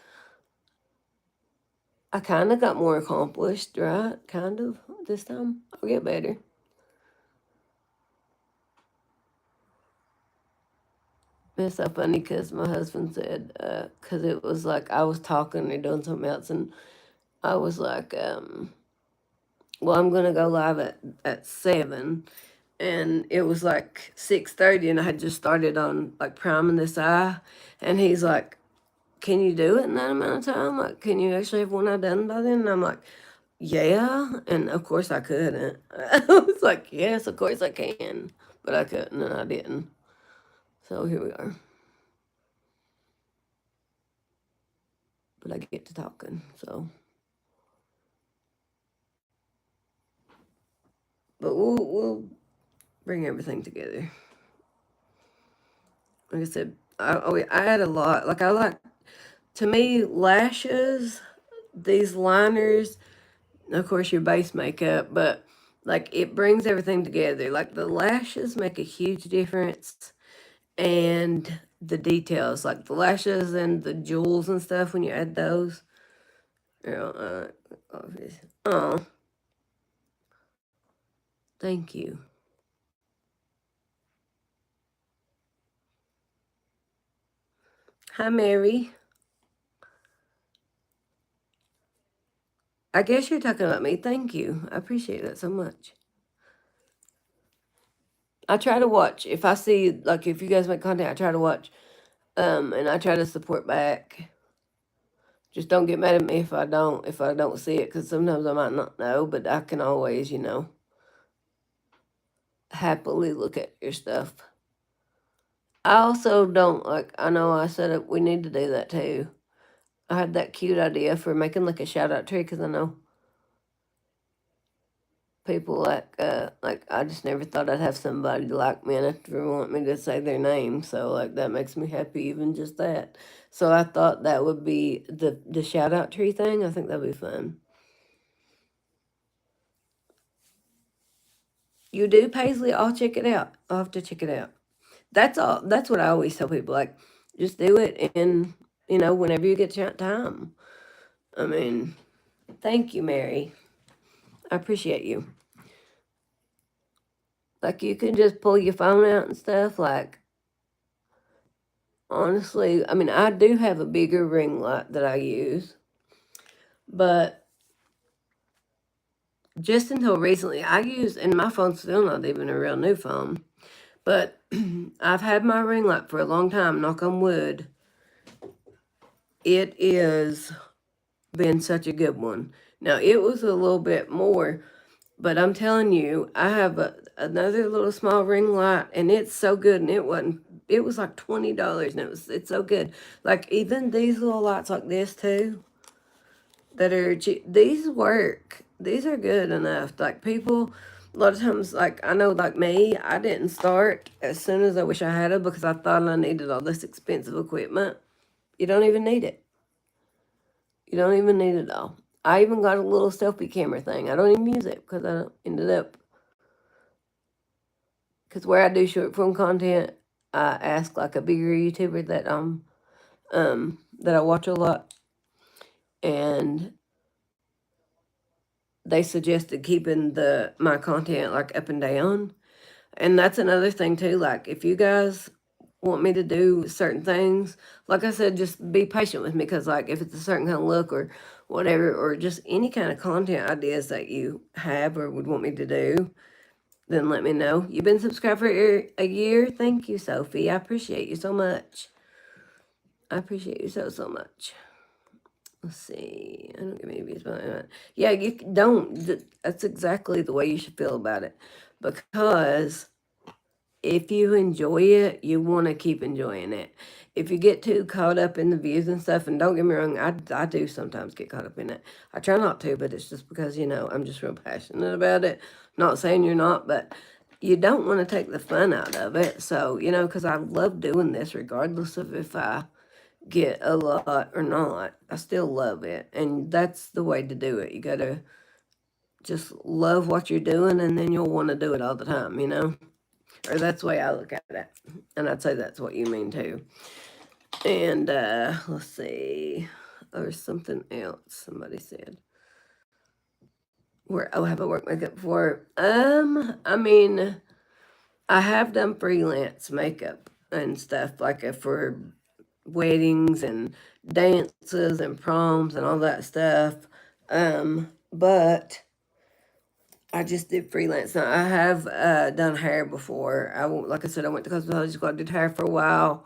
I kind of got more accomplished, right? Kind of this time. I'll get better. It's so funny because my husband said, because it was like I was talking or doing something else, and I was like, well, I'm gonna go live at 7, and it was like 6:30, and I had just started on like priming this eye, and he's like, "Can you do it in that amount of time? Like, can you actually have one eye done by then?" And I'm like, "Yeah," and of course I couldn't. I was like, "Yes, of course I can," but I couldn't, and I didn't. So here we are. But I get to talking, so. But we'll bring everything together. Like I said, I add a lot. Like I like, to me, lashes, these liners, of course your base makeup, but like it brings everything together. Like the lashes make a huge difference, and the details, like the lashes and the jewels and stuff when you add those. You know, oh, thank you. Hi, Mary. I guess you're talking about me. Thank you. I appreciate that so much. I try to watch. If I see, like, if you guys make content, I try to watch. And I try to support back. Just don't get mad at me if I don't see it, because sometimes I might not know, but I can always, happily look at your stuff. I also don't like. I know I said it. We need to do that too. I had that cute idea for making like a shout out tree because I know people like I just never thought I'd have somebody like me and ever want me to say their name. So like that makes me happy, even just that. So I thought that would be the shout out tree thing. I think that'd be fun. You do, Paisley? I'll check it out. I'll have to check it out. That's all. That's what I always tell people. Like, just do it, and whenever you get time. I mean, thank you, Mary. I appreciate you. Like, you can just pull your phone out and stuff. Like, honestly, I mean, I do have a bigger ring light that I use, but just until recently, and my phone's still not even a real new phone, but I've had my ring light for a long time. Knock on wood. It is been such a good one. Now it was a little bit more, but I'm telling you, I have another little small ring light, and it's so good. And it wasn't. It was like $20, and it's so good. Like even these little lights like this too, that are cheap. These work. These are good enough. Like people, a lot of times, like, I know, like me, I didn't start as soon as I wish I had it because I thought I needed all this expensive equipment. You don't even need it. You don't even need it all. I even got a little selfie camera thing. I don't even use it because I ended up, because where I do short form content, I ask like a bigger YouTuber that I watch a lot, and they suggested keeping my content like up and down. And that's another thing too. Like, if you guys want me to do certain things, like I said, just be patient with me, because like if it's a certain kind of look or whatever, or just any kind of content ideas that you have or would want me to do, then let me know. You've been subscribed for a year. Thank you, Sophie. I appreciate you so much. I appreciate you so, so much. Let's see. I don't get any views, but yeah, you don't. That's exactly the way you should feel about it, because if you enjoy it, you want to keep enjoying it. If you get too caught up in the views and stuff, and don't get me wrong, I do sometimes get caught up in it. I try not to, but it's just because, I'm just real passionate about it. Not saying you're not, but you don't want to take the fun out of it. So, because I love doing this regardless of if I get a lot or not. I still love it. And that's the way to do it. You got to just love what you're doing, and then you'll want to do it all the time. Or that's the way I look at it. And I'd say that's what you mean too. And let's see. There's something else somebody said. Have I worked makeup before? I mean, I have done freelance makeup and stuff, like for weddings and dances and proms and all that stuff. But I just did freelance. Now, I have done hair before. Like I said, I went to cosmetology school. I did hair for a while.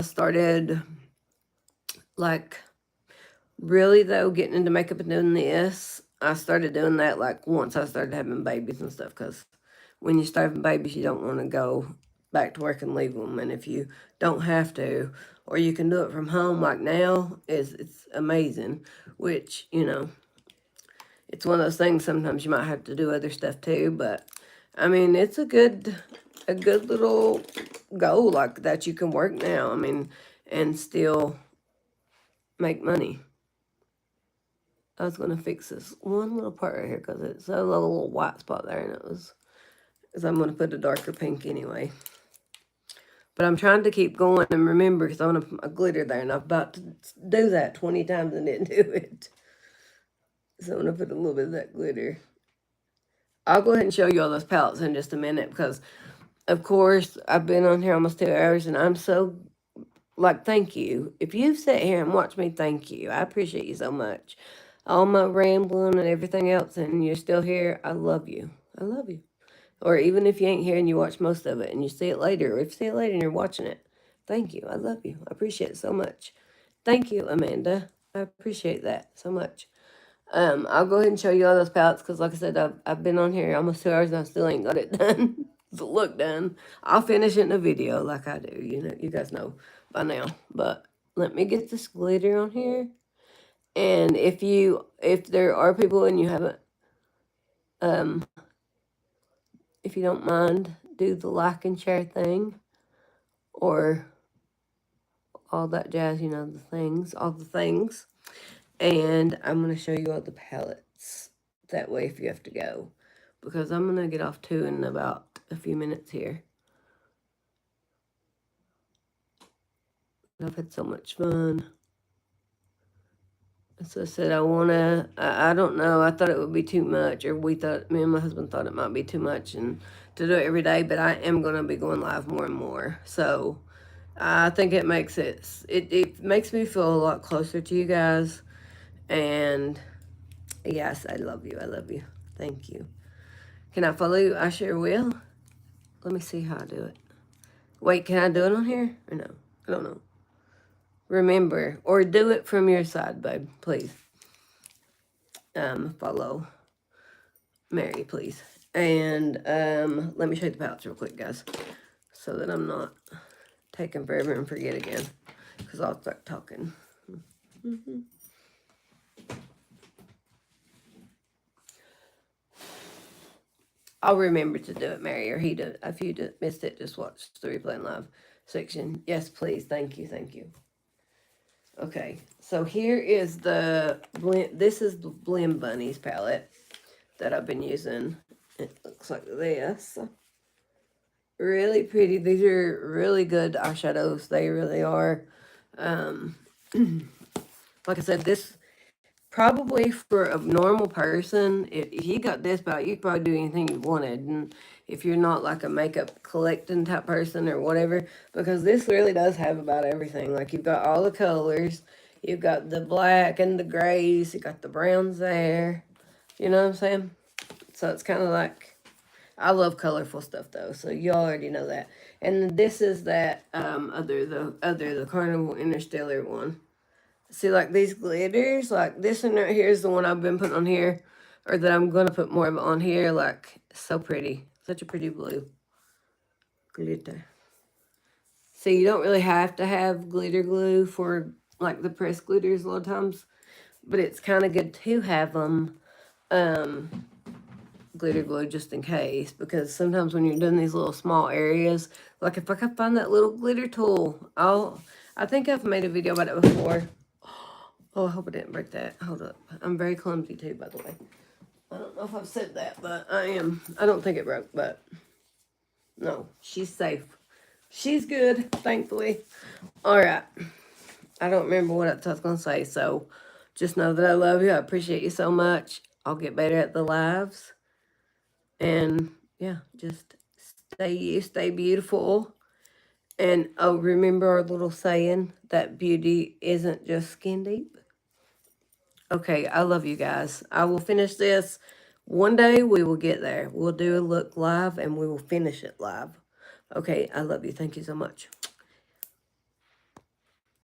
Started, like, really though, getting into makeup and doing this. I started doing that like once I started having babies and stuff, because when you start having babies, you don't want to go back to work and leave them. And if you don't have to, or you can do it from home like now, it's amazing. Which, it's one of those things, sometimes you might have to do other stuff too, but I mean, it's a good little goal like that you can work now. I mean, and still make money. I was going to fix this one little part right here because it's a little white spot there, and because I'm going to put a darker pink anyway. But I'm trying to keep going and remember, because I want to put my glitter there, and I'm about to do that 20 times and didn't do it. So I'm going to put a little bit of that glitter. I'll go ahead and show you all those palettes in just a minute, because, of course, I've been on here almost 2 hours, and I'm so, like, thank you. If you've sat here and watched me, thank you. I appreciate you so much. All my rambling and everything else, and you're still here, I love you. I love you. Or even if you ain't here and you watch most of it and you see it later, or if you see it later and you're watching it, thank you. I love you. I appreciate it so much. Thank you, Amanda. I appreciate that so much. I'll go ahead and show you all those palettes, because like I said, I've been on here almost 2 hours and I still ain't got it done. The look done. I'll finish it in a video like I do. You guys know by now. But let me get this glitter on here. And if there are people and you haven't, um, if you don't mind, do the like and share thing, or all that jazz, all the things. And I'm going to show you all the palettes. That way, if you have to go, because I'm going to get off too in about a few minutes here. I've had so much fun. So I said, I don't know, I thought it would be too much, or me and my husband thought it might be too much and to do it every day, but I am going to be going live more and more. So I think it makes it makes me feel a lot closer to you guys. And yes, I love you. I love you. Thank you. Can I follow you? I sure will. Let me see how I do it. Wait, can I do it on here or no? I don't know. Remember, or do it from your side, babe, please. Follow Mary, please. And let me show you the pouch real quick, guys, so that I'm not taking forever and forget again, because I'll start talking. I'll remember to do it, Mary, or he did. If you missed it, just watch the replay and live section. Yes, please. Thank you. Thank you. Okay, so here is the blend. This is the Blend Bunnies palette that I've been using. It looks like this. Really pretty. These are really good eyeshadows. They really are. Um, like I said, this probably for a normal person, if you got this about, you could probably do anything you wanted. And if you're not like a makeup collecting type person or whatever, because this really does have about everything. Like you've got all the colors, you've got the black and the grays, you got the browns there. You know what I'm saying? So it's kind of like, I love colorful stuff though, so you already know that. And this is that the Carnival Interstellar one. See, like these glitters, like this one right here is the one I've been putting on here, or that I'm going to put more of it on here. Like, so pretty. Such a pretty blue glitter. So you don't really have to have glitter glue for, like, the pressed glitters a lot of times, but it's kind of good to have them glitter glue just in case, because sometimes when you're doing these little small areas, like if I can find that little glitter tool, I think I've made a video about it before. Oh, I hope I didn't break that. Hold up. I'm very clumsy too, by the way. I don't know if I've said that, but I am. I don't think it broke, but no, she's safe. She's good, thankfully. All right. I don't remember what I was going to say, so just know that I love you. I appreciate you so much. I'll get better at the lives. And yeah, just stay you, stay beautiful. And oh, remember our little saying that beauty isn't just skin deep. Okay, I love you guys. I will finish this. One day we will get there. We'll do a look live and we will finish it live. Okay, I love you. Thank you so much.